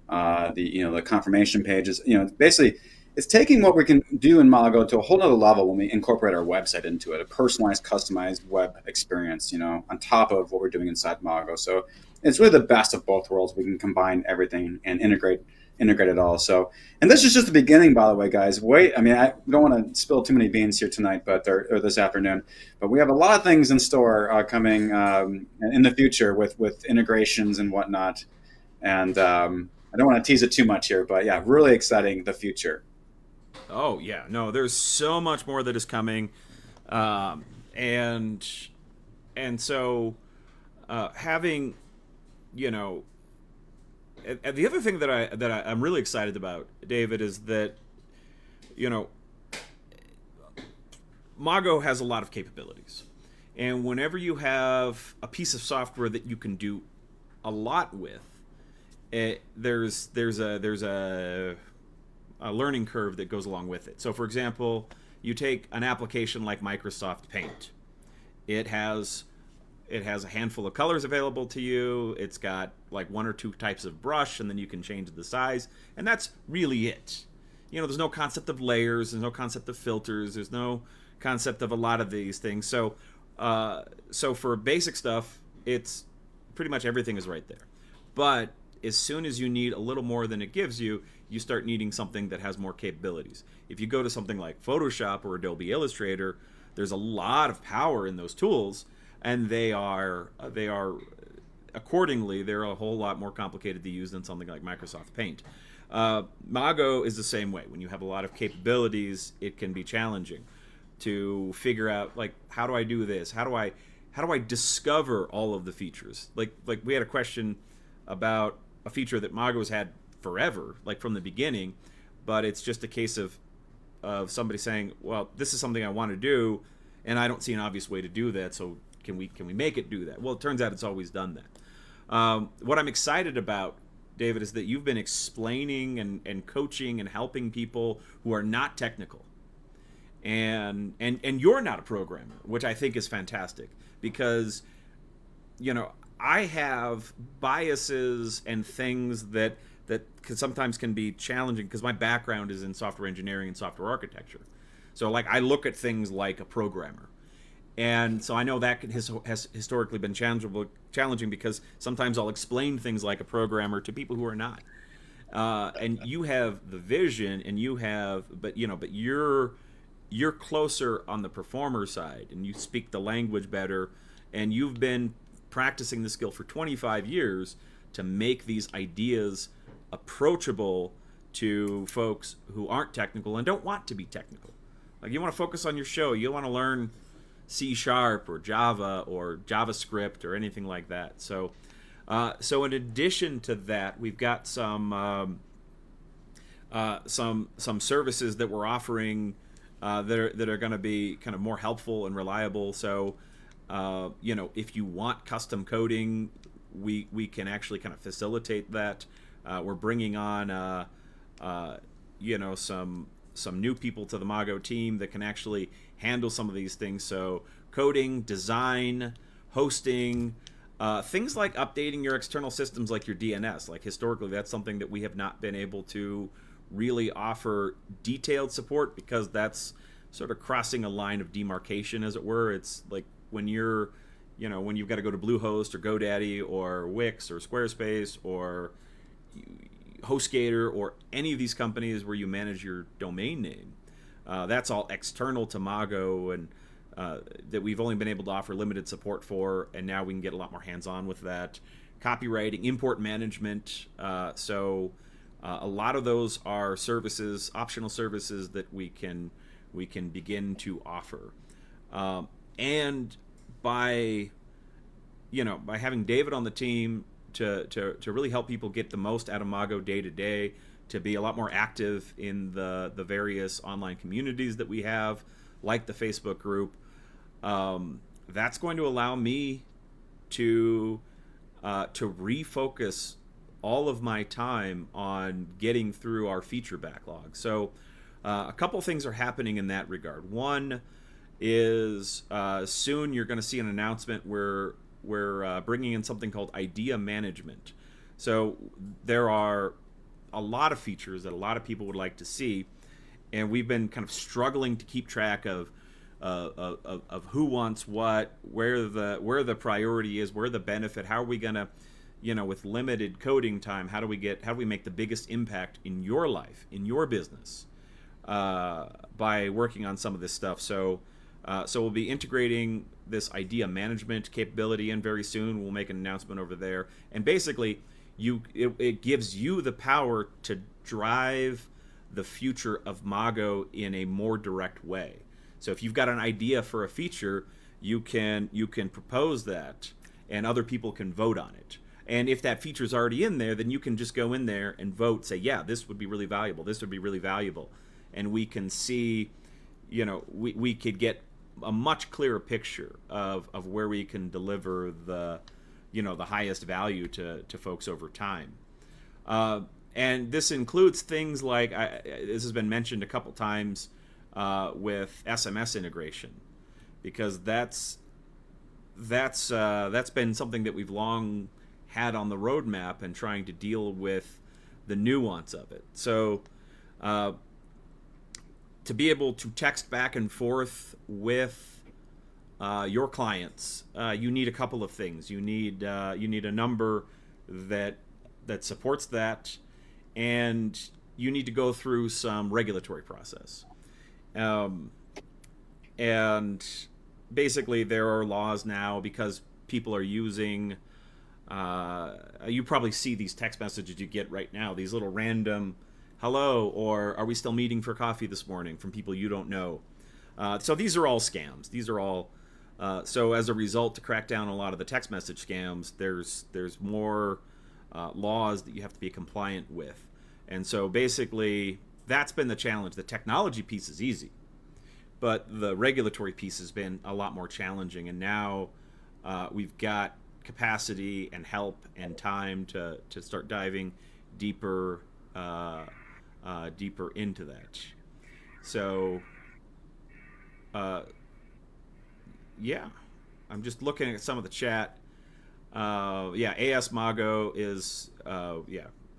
the confirmation pages. Basically, it's taking what we can do in Mago to a whole other level when we incorporate our website into it, a personalized, customized web experience, on top of what we're doing inside Mago. So it's really the best of both worlds. We can combine everything and integrate it all. So, and this is just the beginning, by the way, guys. I don't want to spill too many beans here tonight, or this afternoon, but we have a lot of things in store coming in the future with integrations and whatnot. And I don't want to tease it too much here, but yeah, really exciting, the future. Oh yeah, no, there's so much more that is coming, and and so having, you know, and the other thing I'm really excited about, David, is that, you know, Mago has a lot of capabilities. And whenever you have a piece of software that you can do a lot with, there's a learning curve that goes along with it. So, for example, you take an application like Microsoft Paint. It has a handful of colors available to you. It's got like one or two types of brush, and then you can change the size, and that's really it. You know, there's no concept of layers, there's no concept of filters, there's no concept of a lot of these things. So for basic stuff, it's pretty much everything is right there. But as soon as you need a little more than it gives you, you start needing something that has more capabilities. If you go to something like Photoshop or Adobe Illustrator, there's a lot of power in those tools, and they are accordingly, they're a whole lot more complicated to use than something like Microsoft Paint. Mago is the same way. When you have a lot of capabilities, it can be challenging to figure out, like, how do I do this? How do I discover all of the features? Like we had a question about a feature that Mago's had forever, like from the beginning, but it's just a case of somebody saying, well, this is something I want to do, and I don't see an obvious way to do that, so can we make it do that? Well, it turns out it's always done that. What I'm excited about, David, is that you've been explaining and coaching and helping people who are not technical. And you're not a programmer, which I think is fantastic, because, you know, I have biases and things that sometimes can be challenging because my background is in software engineering and software architecture. So, like, I look at things like a programmer. And so I know that has historically been challenging because sometimes I'll explain things like a programmer to people who are not. And you have the vision, and but you're closer on the performer side, and you speak the language better, and you've been practicing the skill for 25 years to make these ideas approachable to folks who aren't technical and don't want to be technical. Like, you want to focus on your show, you want to learn C# or Java or JavaScript or anything like that. So in addition to that, we've got some services that we're offering that are going to be kind of more helpful and reliable. So if you want custom coding, we can actually kind of facilitate that. We're bringing on some new people to the Mago team that can actually handle some of these things. So coding, design, hosting, things like updating your external systems like your DNS. Like, historically, that's something that we have not been able to really offer detailed support, because that's sort of crossing a line of demarcation, as it were. It's like when you've got to go to Bluehost or GoDaddy or Wix or Squarespace or HostGator or any of these companies where you manage your domain name. That's all external to Mago, and that we've only been able to offer limited support for, and now we can get a lot more hands-on with that. Copywriting, import management. So a lot of those are services, optional services that we can begin to offer. And by having David on the team to really help people get the most out of Mago day to day, to be a lot more active in the various online communities that we have, like the Facebook group, that's going to allow me to refocus all of my time on getting through our feature backlog. So a couple things are happening in that regard. One is soon you're going to see an announcement where we're bringing in something called idea management. So there are a lot of features that a lot of people would like to see, and we've been kind of struggling to keep track of who wants what, where the priority is, where the benefit, how are we gonna, with limited coding time, how do we make the biggest impact in your life, in your business, by working on some of this stuff. So we'll be integrating this idea management capability in very soon. We'll make an announcement over there, and basically it gives you the power to drive the future of Mago in a more direct way. So if you've got an idea for a feature, you can propose that, and other people can vote on it. And if that feature's already in there, then you can just go in there and vote, say, yeah, this would be really valuable, this would be really valuable. And we can see, we could get a much clearer picture of where we can deliver the highest value to folks over time. And this includes things like, this has been mentioned a couple times, with SMS integration, because that's been something that we've long had on the roadmap and trying to deal with the nuance of it. So to be able to text back and forth with your clients, you need a couple of things. You need a number that supports that, and you need to go through some regulatory process. And basically, there are laws now, because people are using. You probably see these text messages you get right now, these little random hello, or are we still meeting for coffee this morning, from people you don't know. So these are all scams. These are all so as a result, to crack down on a lot of the text message scams, there's more laws that you have to be compliant with. And so basically, that's been the challenge. The technology piece is easy, but the regulatory piece has been a lot more challenging. And now we've got capacity and help and time to start diving deeper into that. So yeah, I'm just looking at some of the chat. AS Mago is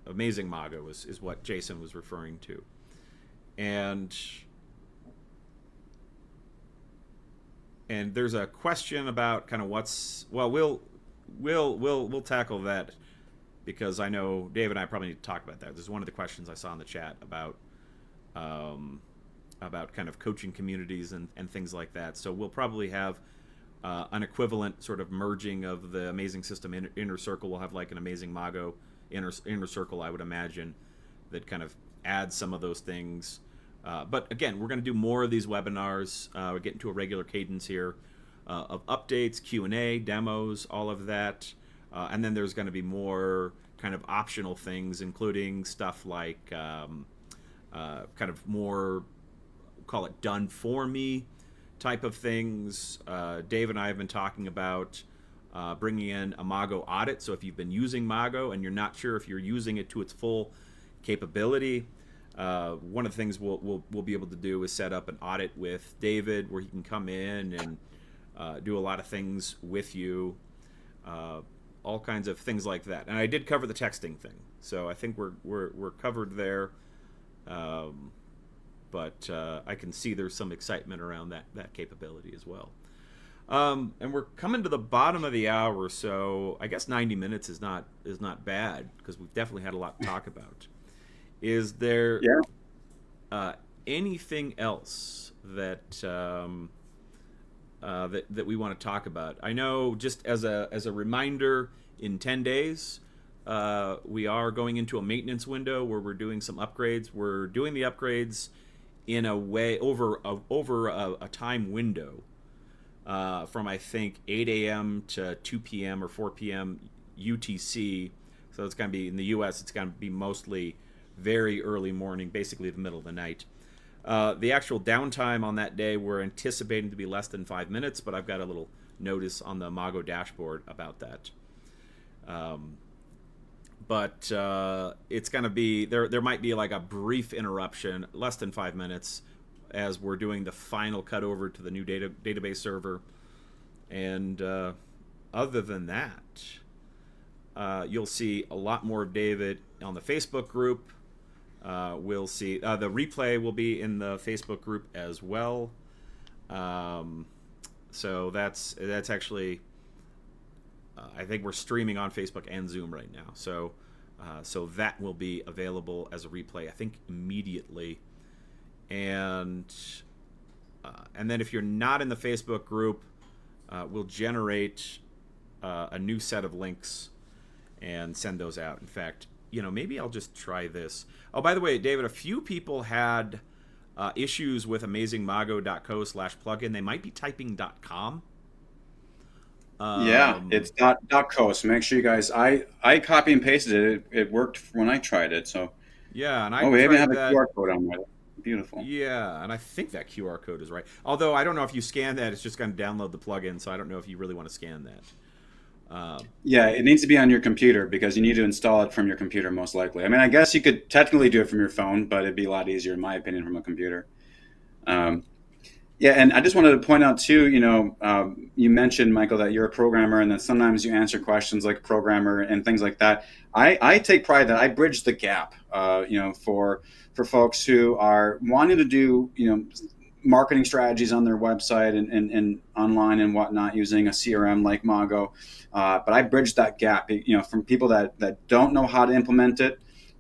amazing. Mago is what Jason was referring to. And there's a question about kind of we'll tackle that, because I know Dave and I probably need to talk about that. There's one of the questions I saw in the chat about kind of coaching communities and things like that. So we'll probably have an equivalent sort of merging of the Amazing System inner circle. We'll have like an Amazing Mago inner circle, I would imagine, that kind of adds some of those things. But again, we're going to do more of these webinars. We're getting to a regular cadence here of updates, Q&A, demos, all of that. And then there's going to be more kind of optional things, including stuff like kind of more, call it done for me type of things. Dave and I have been talking about bringing in a Mago audit. So if you've been using Mago and you're not sure if you're using it to its full capability, one of the things we'll be able to do is set up an audit with David, where he can come in and do a lot of things with you, all kinds of things like that. And I did cover the texting thing, so I think we're covered there. But I can see there's some excitement around that capability as well. And we're coming to the bottom of the hour, so I guess 90 minutes is not bad, because we've definitely had a lot to talk about. Is there anything else that that we want to talk about? I know, just as a reminder, in 10 days we are going into a maintenance window where we're doing some upgrades. We're doing the upgrades in a way over a time window from, I think, 8 a.m. to 2 p.m. or 4 p.m. UTC. So it's going to be, in the U.S., it's going to be mostly very early morning, basically the middle of the night. The actual downtime on that day, we're anticipating to be less than 5 minutes, but I've got a little notice on the Mago dashboard about that. But it's going to be, there might be like a brief interruption, less than 5 minutes, as we're doing the final cut over to the new database server. And other than that, you'll see a lot more of David on the Facebook group. We'll see the replay will be in the Facebook group as well. So that's actually, I think we're streaming on Facebook and Zoom right now. So that will be available as a replay, I think, immediately. And then if you're not in the Facebook group, we'll generate a new set of links and send those out. In fact, maybe I'll just try this. Oh, by the way, David, a few people had issues with amazingmago.co/plugin. They might be typing .com. Yeah, Um, it's .co. So make sure you guys. I copy and pasted it. It worked when I tried it. So yeah, and I oh, we even tried have a that. QR code on there. Beautiful. Yeah, and I think that QR code is right. Although I don't know if you scan that, it's just going to download the plugin, so I don't know if you really want to scan that. Yeah, it needs to be on your computer because you need to install it from your computer most likely. I mean, I guess you could technically do it from your phone, but it'd be a lot easier, in my opinion, from a computer. Um, Yeah, and I just wanted to point out too, you mentioned, Michael, that you're a programmer and that sometimes you answer questions like programmer and things like that. I take pride that I bridge the gap, for folks who are wanting to do, marketing strategies on their website and online and whatnot using a CRM like Mago. But I bridge that gap, from people that don't know how to implement it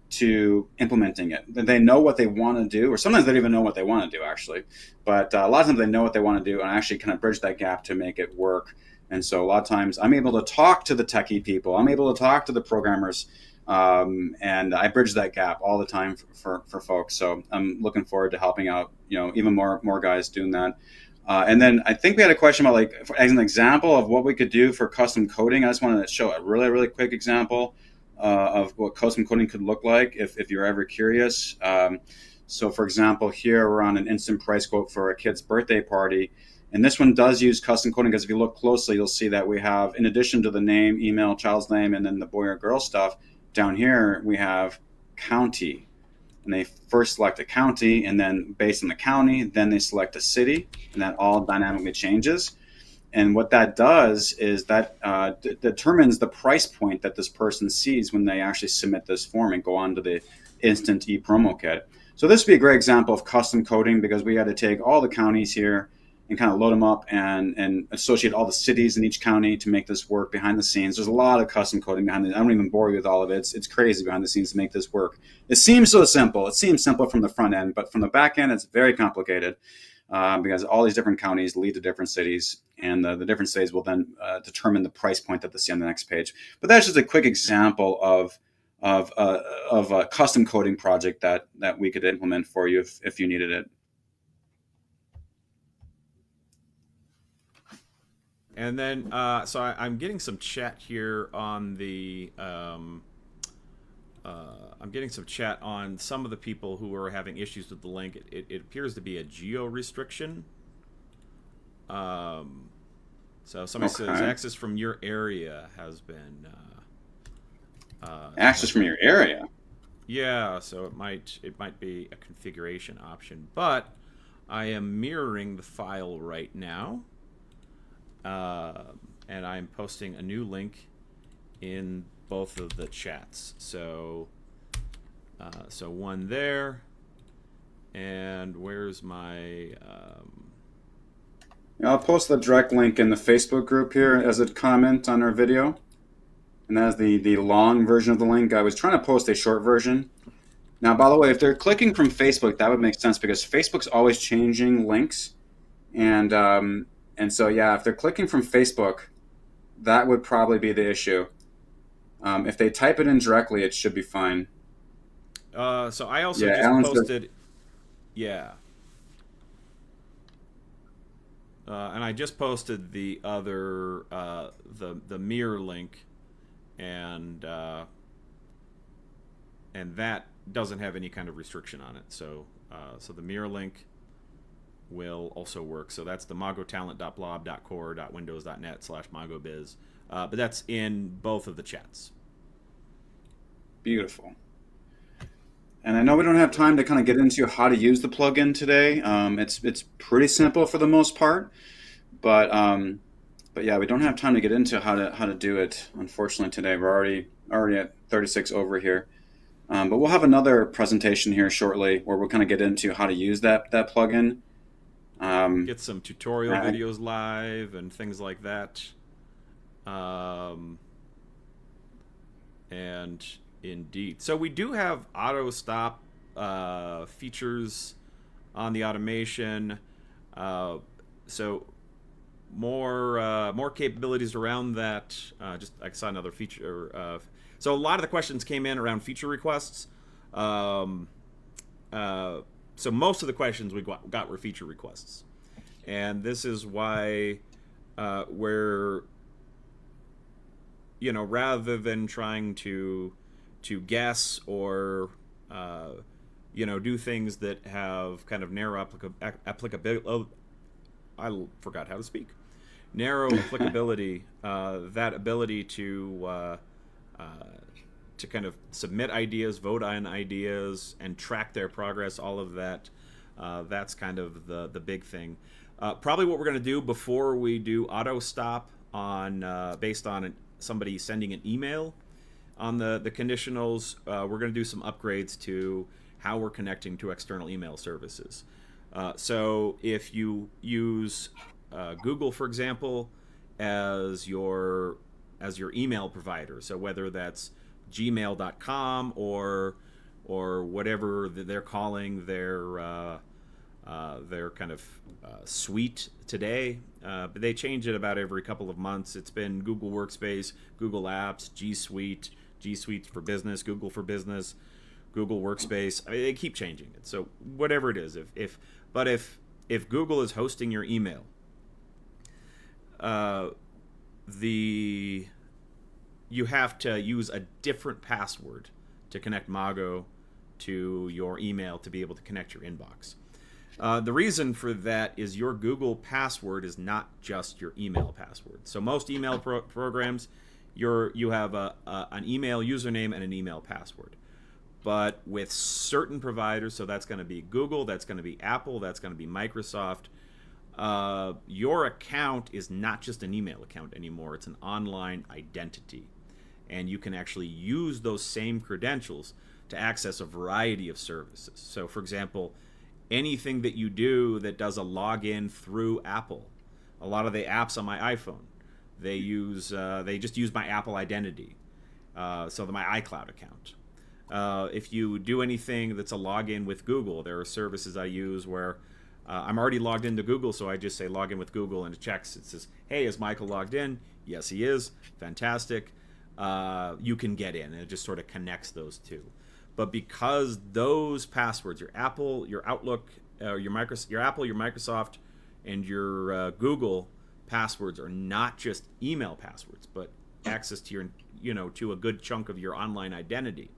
to implementing it. They know what they want to do, or sometimes they don't even know what they want to do, actually. But a lot of times they know what they want to do, and I actually kind of bridge that gap to make it work. And so a lot of times I'm able to talk to the techie people, I'm able to talk to the programmers, and I bridge that gap all the time for folks. So I'm looking forward to helping out, even more guys doing that. And then I think we had a question about, like, as an example of what we could do for custom coding. I just wanted to show a really, really quick example of what custom coding could look like if you're ever curious. So, for example, here we're on an instant price quote for a kid's birthday party. And this one does use custom coding because if you look closely, you'll see that we have, in addition to the name, email, child's name, and then the boy or girl stuff, down here we have county. And they first select a county, and then based on the county, then they select a city, and that all dynamically changes. And what that does is that determines the price point that this person sees when they actually submit this form and go on to the instant e-promo kit. So this would be a great example of custom coding because we had to take all the counties here and kind of load them up and associate all the cities in each county to make this work behind the scenes. There's a lot of custom coding behind it. I don't even bore you with all of it. It's crazy behind the scenes to make this work. It seems so simple. It seems simple from the front end, but from the back end, it's very complicated. Because all these different counties lead to different cities, and the different cities will then determine the price point that they see on the next page. But that's just a quick example of a custom coding project that we could implement for you if you needed it. and then, so I'm getting some chat here on the. I'm getting some chat on some of the people who are having issues with the link. It appears to be a geo restriction. So somebody says Okay. access from your area has been. Access from your area. Yeah, so it might be a configuration option, but I am mirroring the file right now, uh, and I'm posting a new link in both of the chats. So one there, and where's my? I'll post the direct link in the Facebook group here as a comment on our video. And that's the long version of the link. I was trying to post a short version. Now, by the way, if they're clicking from Facebook, that would make sense because Facebook's always changing links, and so yeah, if they're clicking from Facebook, that would probably be the issue. If they type it in directly, it should be fine. So I also Yeah, just Alan said, posted. Yeah, and I just posted the other the mirror link, and that doesn't have any kind of restriction on it. So the mirror link will also work. So that's the magotalent.blob.core.windows.net/magobiz. But that's in both of the chats. beautiful. And I know we don't have time to kind of get into how to use the plugin today. It's pretty simple for the most part, but yeah, we don't have time to get into how to do it. Unfortunately, today we're already at 36 over here. But we'll have another presentation here shortly where we'll kind of get into how to use that plugin. Get some tutorial I, videos live and things like that. Um, and indeed, so we do have auto stop features on the automation. Uh, so more capabilities around that. Just I saw another feature. So a lot of the questions came in around feature requests. Um, so most of the questions we got were feature requests, and this is why we're rather than trying to guess or do things that have kind of narrow applicability. Oh, forgot how to speak. Narrow applicability. That ability uh, to kind of submit ideas, vote on ideas, and track their progress. All of that. That's kind of the big thing. Probably what we're going to do before we do auto stop on based on somebody sending an email on the conditionals. We're going to do some upgrades to how we're connecting to external email services. So if you use Google, for example, as your email provider, so whether that's gmail.com or whatever they're calling their kind of suite today. But they change it about every couple of months. It's been Google Workspace, Google Apps, G Suite, G Suite for Business, Google for Business, Google Workspace. I mean, they keep changing it. So whatever it is, if Google is hosting your email, you have to use a different password to connect Mago to your email to be able to connect your inbox. The reason for that is your Google password is not just your email password. So most email programs, you have an email username and an email password. But with certain providers, so that's going to be Google, that's going to be Apple, that's going to be Microsoft, your account is not just an email account anymore. It's an online identity. And you can actually use those same credentials to access a variety of services. So, for example, anything that you do that does a login through Apple, a lot of the apps on my iPhone, they just use my Apple identity, so my iCloud account. If you do anything that's a login with Google, there are services I use where I'm already logged into Google, so I just say login with Google, and it checks. It says, "Hey, is Michael logged in?" Yes, he is. Fantastic. You can get in, and it just sort of connects those two. But because those passwords, your Apple, your Outlook, your Apple, your Microsoft, and your Google passwords are not just email passwords, but access to your, to a good chunk of your online identity,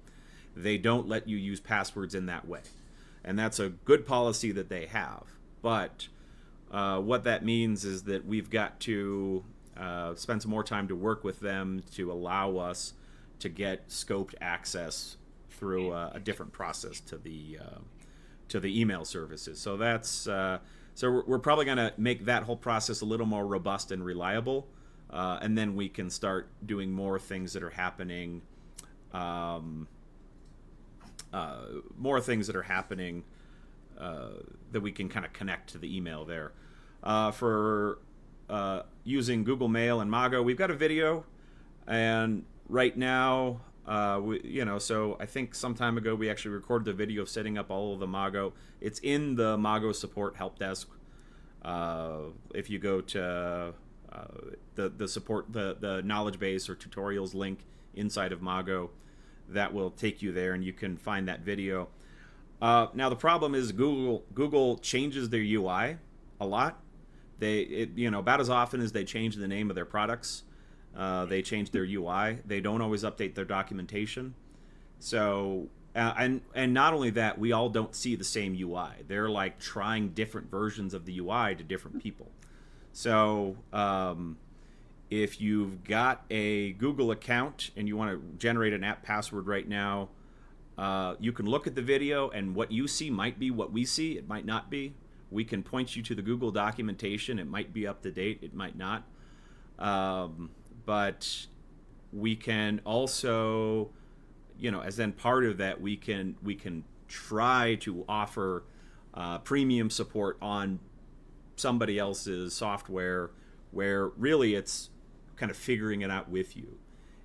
they don't let you use passwords in that way. And that's a good policy that they have. But what that means is that we've got to spend some more time to work with them to allow us to get scoped access through a different process to the email services. So that's so we're probably going to make that whole process a little more robust and reliable, and then we can start doing more things that are happening. That we can kind of connect to the email there. For using Google Mail and Mago, we've got a video, and right now, so I think some time ago we actually recorded the video of setting up all of the Mago. It's in the Mago support help desk. If you go to the support, the knowledge base or tutorials link inside of Mago, that will take you there, and you can find that video. Now the problem is Google changes their UI a lot. About as often as they change the name of their products, they change their UI. They don't always update their documentation. So and not only that, we all don't see the same UI. They're like trying different versions of the UI to different people. So if you've got a Google account and you want to generate an app password right now, you can look at the video, and what you see might be what we see. It might not be. We can point you to the Google documentation. It might be up to date. It might not. But we can also, as then part of that, we can try to offer premium support on somebody else's software, where really it's kind of figuring it out with you,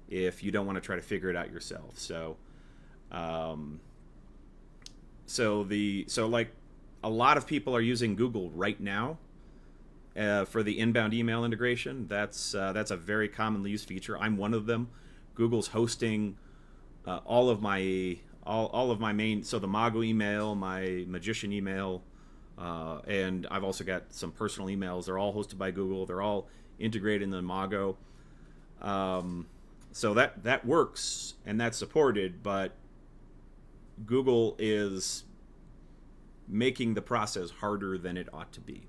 if you don't want to try to figure it out yourself. So like a lot of people are using Google right now for the inbound email integration. That's a very commonly used feature. I'm one of them. Google's hosting all of my main, so the Mago email, my Magician email, and I've also got some personal emails. They're all hosted by Google. They're all integrated in the Mago. So that works and that's supported, but Google is making the process harder than it ought to be,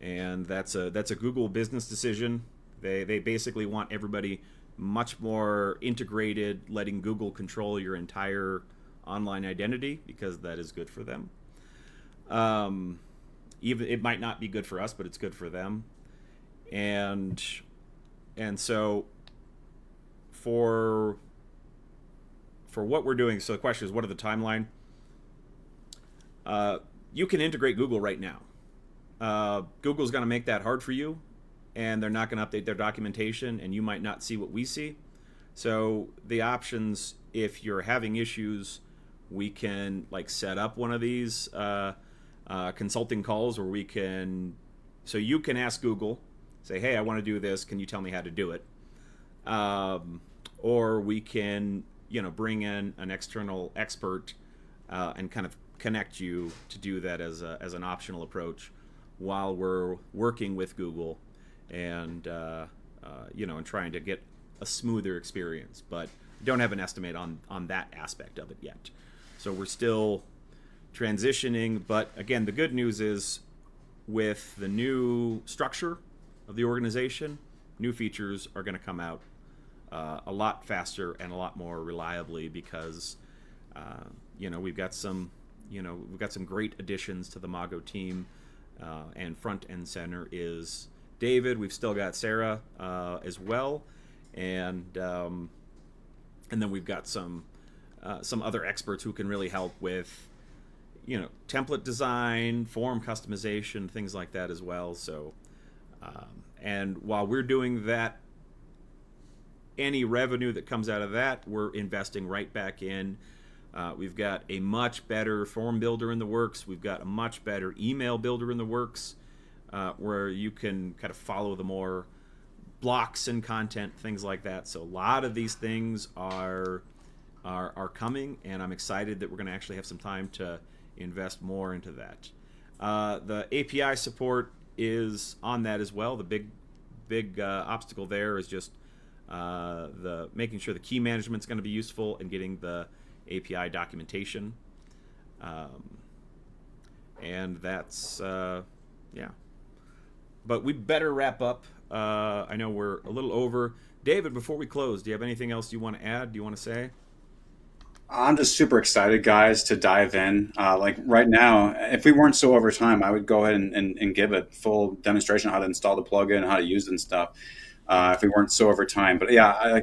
and that's a Google business decision. They basically want everybody much more integrated, letting Google control your entire online identity because that is good for them. Um, Even it might not be good for us, but it's good for them. And so for what we're doing, so the question is, what are the timeline? Uh, you can integrate Google right now. Google's going to make that hard for you, and they're not going to update their documentation, and you might not see what we see. So the options, if you're having issues, we can like set up one of these consulting calls where we can, so you can ask Google, say, hey, I want to do this. Can you tell me how to do it? Or we can, bring in an external expert and kind of connect you to do that as an optional approach while we're working with Google and and trying to get a smoother experience. But don't have an estimate on that aspect of it yet. So we're still transitioning. But again, the good news is with the new structure of the organization, new features are going to come out a lot faster and a lot more reliably because we've got some great additions to the Mago team, and front and center is David. We've still got Sarah as well, and then we've got some other experts who can really help with template design, form customization, things like that as well. So and while we're doing that, any revenue that comes out of that, we're investing right back in. We've got a much better form builder in the works. We've got a much better email builder in the works, where you can kind of follow the more blocks and content, things like that. So a lot of these things are coming, and I'm excited that we're going to actually have some time to invest more into that. The API support is on that as well. The big obstacle there is just the making sure the key management is going to be useful and getting the API documentation, and that's yeah. But we better wrap up. I know we're a little over. David, before we close, do you have anything else you want to add? Do you want to say? I'm just super excited, guys, to dive in. Like right now, if we weren't so over time, I would go ahead and give a full demonstration on how to install the plugin, how to use it and stuff. If we weren't so over time, but yeah,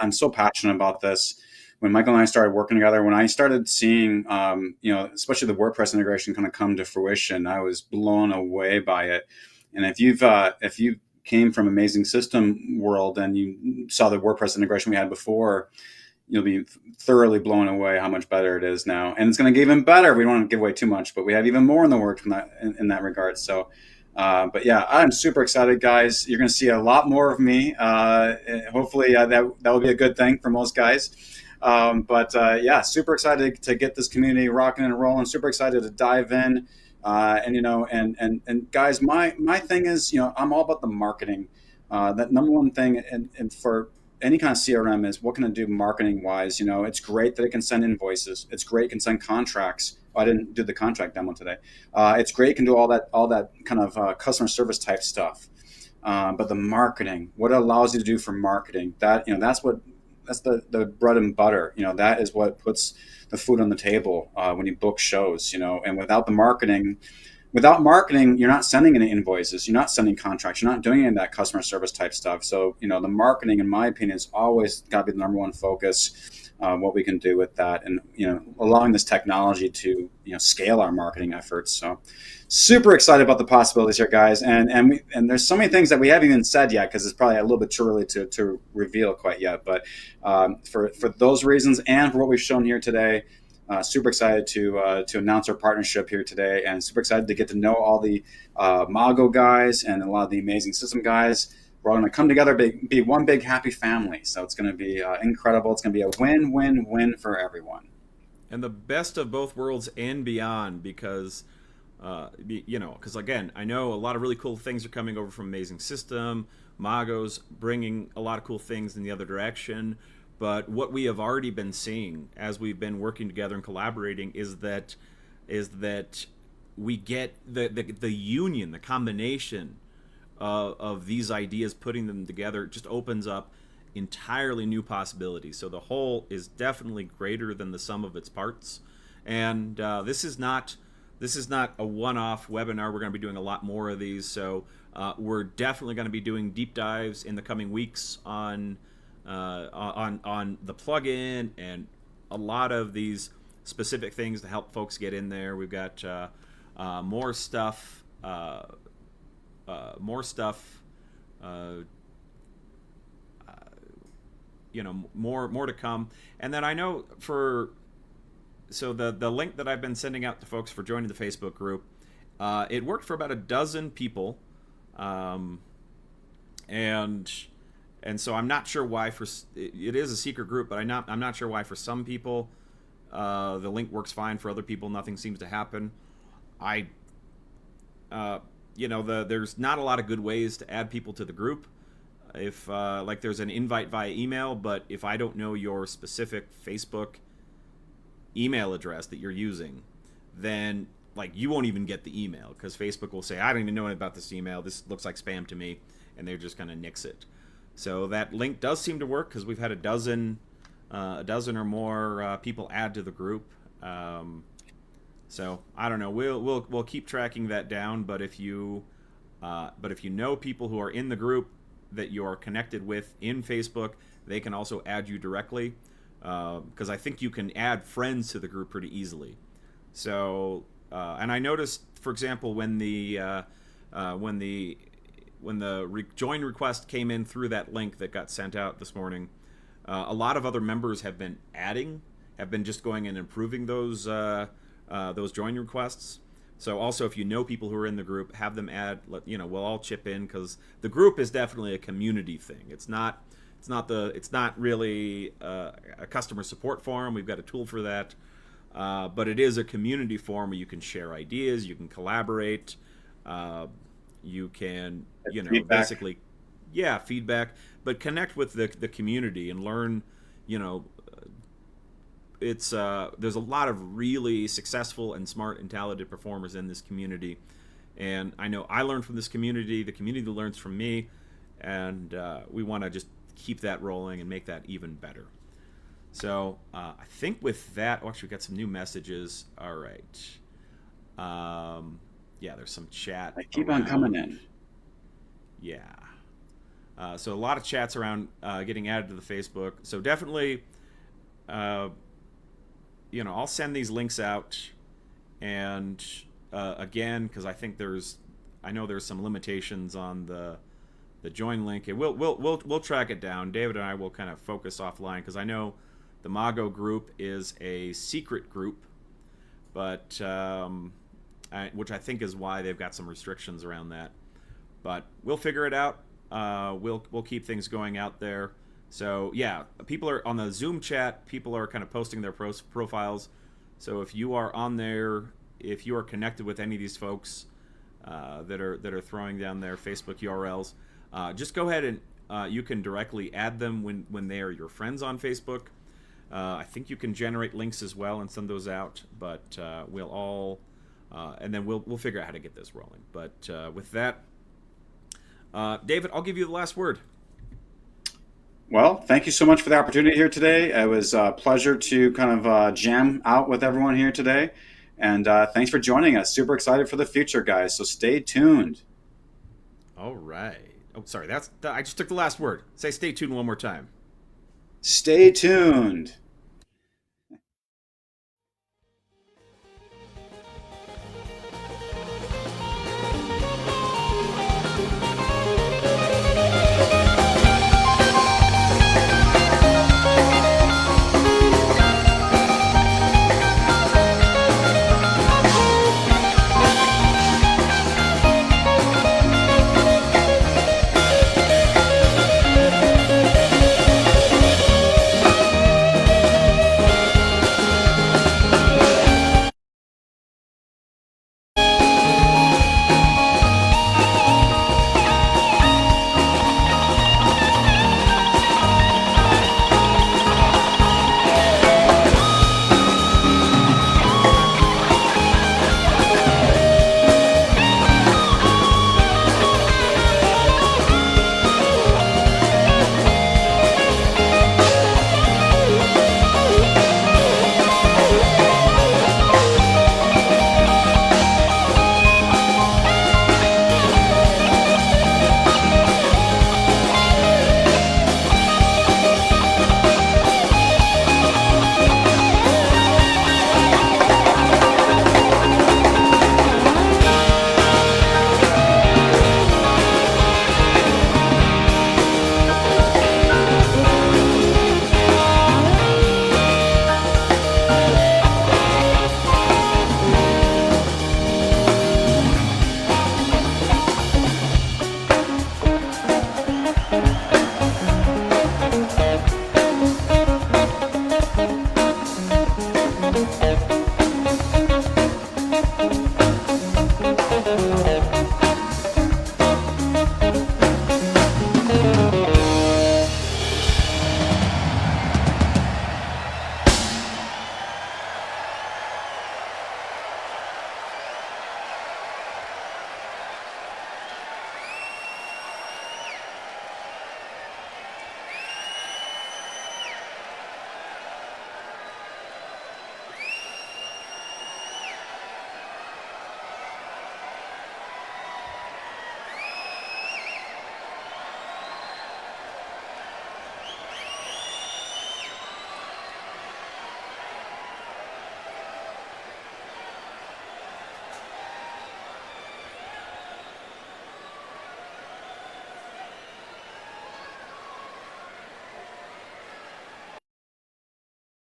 I'm so passionate about this. When Michael and I started working together, when I started seeing, especially the WordPress integration kind of come to fruition, I was blown away by it. And if you came from Amazing System world and you saw the WordPress integration we had before, you'll be thoroughly blown away how much better it is now. And it's going to get even better. We don't want to give away too much, but we have even more in the works in that regard. So, but yeah, I'm super excited, guys. You're going to see a lot more of me. Hopefully that will be a good thing for most guys. Yeah, super excited to get this community rocking and rolling. Super excited to dive in. And guys, my thing is, I'm all about the marketing. That number one thing, and for any kind of CRM is what can it do marketing wise? It's great that it can send invoices. It's great it can send contracts. Oh, I didn't do the contract demo today. It's great it can do all that kind of customer service type stuff. But the marketing, what it allows you to do for marketing, that's the bread and butter. That is what puts the food on the table when you book shows. And without marketing, you're not sending any invoices, you're not sending contracts, you're not doing any of that customer service type stuff. So, the marketing, in my opinion, has always got to be the number one focus, what we can do with that, and, allowing this technology to, scale our marketing efforts. So super excited about the possibilities here, guys. And there's so many things that we haven't even said yet, because it's probably a little bit too early to reveal quite yet. But for those reasons and for what we've shown here today, super excited to announce our partnership here today, and super excited to get to know all the Mago guys and a lot of the Amazing System guys. We're all going to come together, be one big happy family. So it's going to be incredible. It's going to be a win-win-win for everyone. And the best of both worlds and beyond, because Because again, I know a lot of really cool things are coming over from Amazing System. Mago's bringing a lot of cool things in the other direction. But what we have already been seeing as we've been working together and collaborating is that we get the union, the combination of these ideas, putting them together, just opens up entirely new possibilities. So the whole is definitely greater than the sum of its parts. And this is not a one-off webinar. We're going to be doing a lot more of these. So we're definitely going to be doing deep dives in the coming weeks on the plugin and a lot of these specific things to help folks get in there. We've got more stuff. More stuff. More to come. And then I know the link that I've been sending out to folks for joining the Facebook group, it worked for about a dozen people, and so I'm not sure why it is a secret group, but I'm not sure why for some people the link works fine, for other people nothing seems to happen. There's not a lot of good ways to add people to the group. If like there's an invite via email, but if I don't know your specific Facebook email address that you're using, then like you won't even get the email, because Facebook will say, I don't even know about this email, this looks like spam to me, and they're just going to nix it. So that link does seem to work, because we've had a dozen or more people add to the group. So I don't know, we'll keep tracking that down. But if you know people who are in the group that you're connected with in Facebook, they can also add you directly, because I think you can add friends to the group pretty easily. So and I noticed, for example, when the join request came in through that link that got sent out this morning, a lot of other members have been just going and improving those join requests. So also, if you know people who are in the group, have them add. We'll all chip in, because the group is definitely a community thing. It's not really a customer support forum. We've got a tool for that, but it is a community forum where you can share ideas, you can collaborate, you can Feedback. basically, yeah, feedback, but connect with the community and learn. It's there's a lot of really successful and smart and talented performers in this community, and I know I learned from this community. The community learns from me, and we want to just keep that rolling and make that even better. So I think with that, actually, we got some new messages. All right. Yeah, there's some chat. They keep on coming in. Yeah. So a lot of chats around getting added to the Facebook. So definitely, I'll send these links out, and again, because I know there's some limitations on the join link. And we'll track it down. David and I will kind of focus offline, because I know the Mago group is a secret group, but which I think is why they've got some restrictions around that. But we'll figure it out. We'll keep things going out there. So yeah, people are on the Zoom chat. People are kind of posting their profiles. So if you are on there, if you are connected with any of these folks that are throwing down their Facebook URLs, just go ahead and you can directly add them when they are your friends on Facebook. I think you can generate links as well and send those out. But we'll all and then we'll figure out how to get this rolling. But with that, David, I'll give you the last word. Well, thank you so much for the opportunity here today. It was a pleasure to kind of jam out with everyone here today. And thanks for joining us. Super excited for the future, guys. So stay tuned. All right. Oh, sorry. I just took the last word. Say stay tuned one more time. Stay tuned.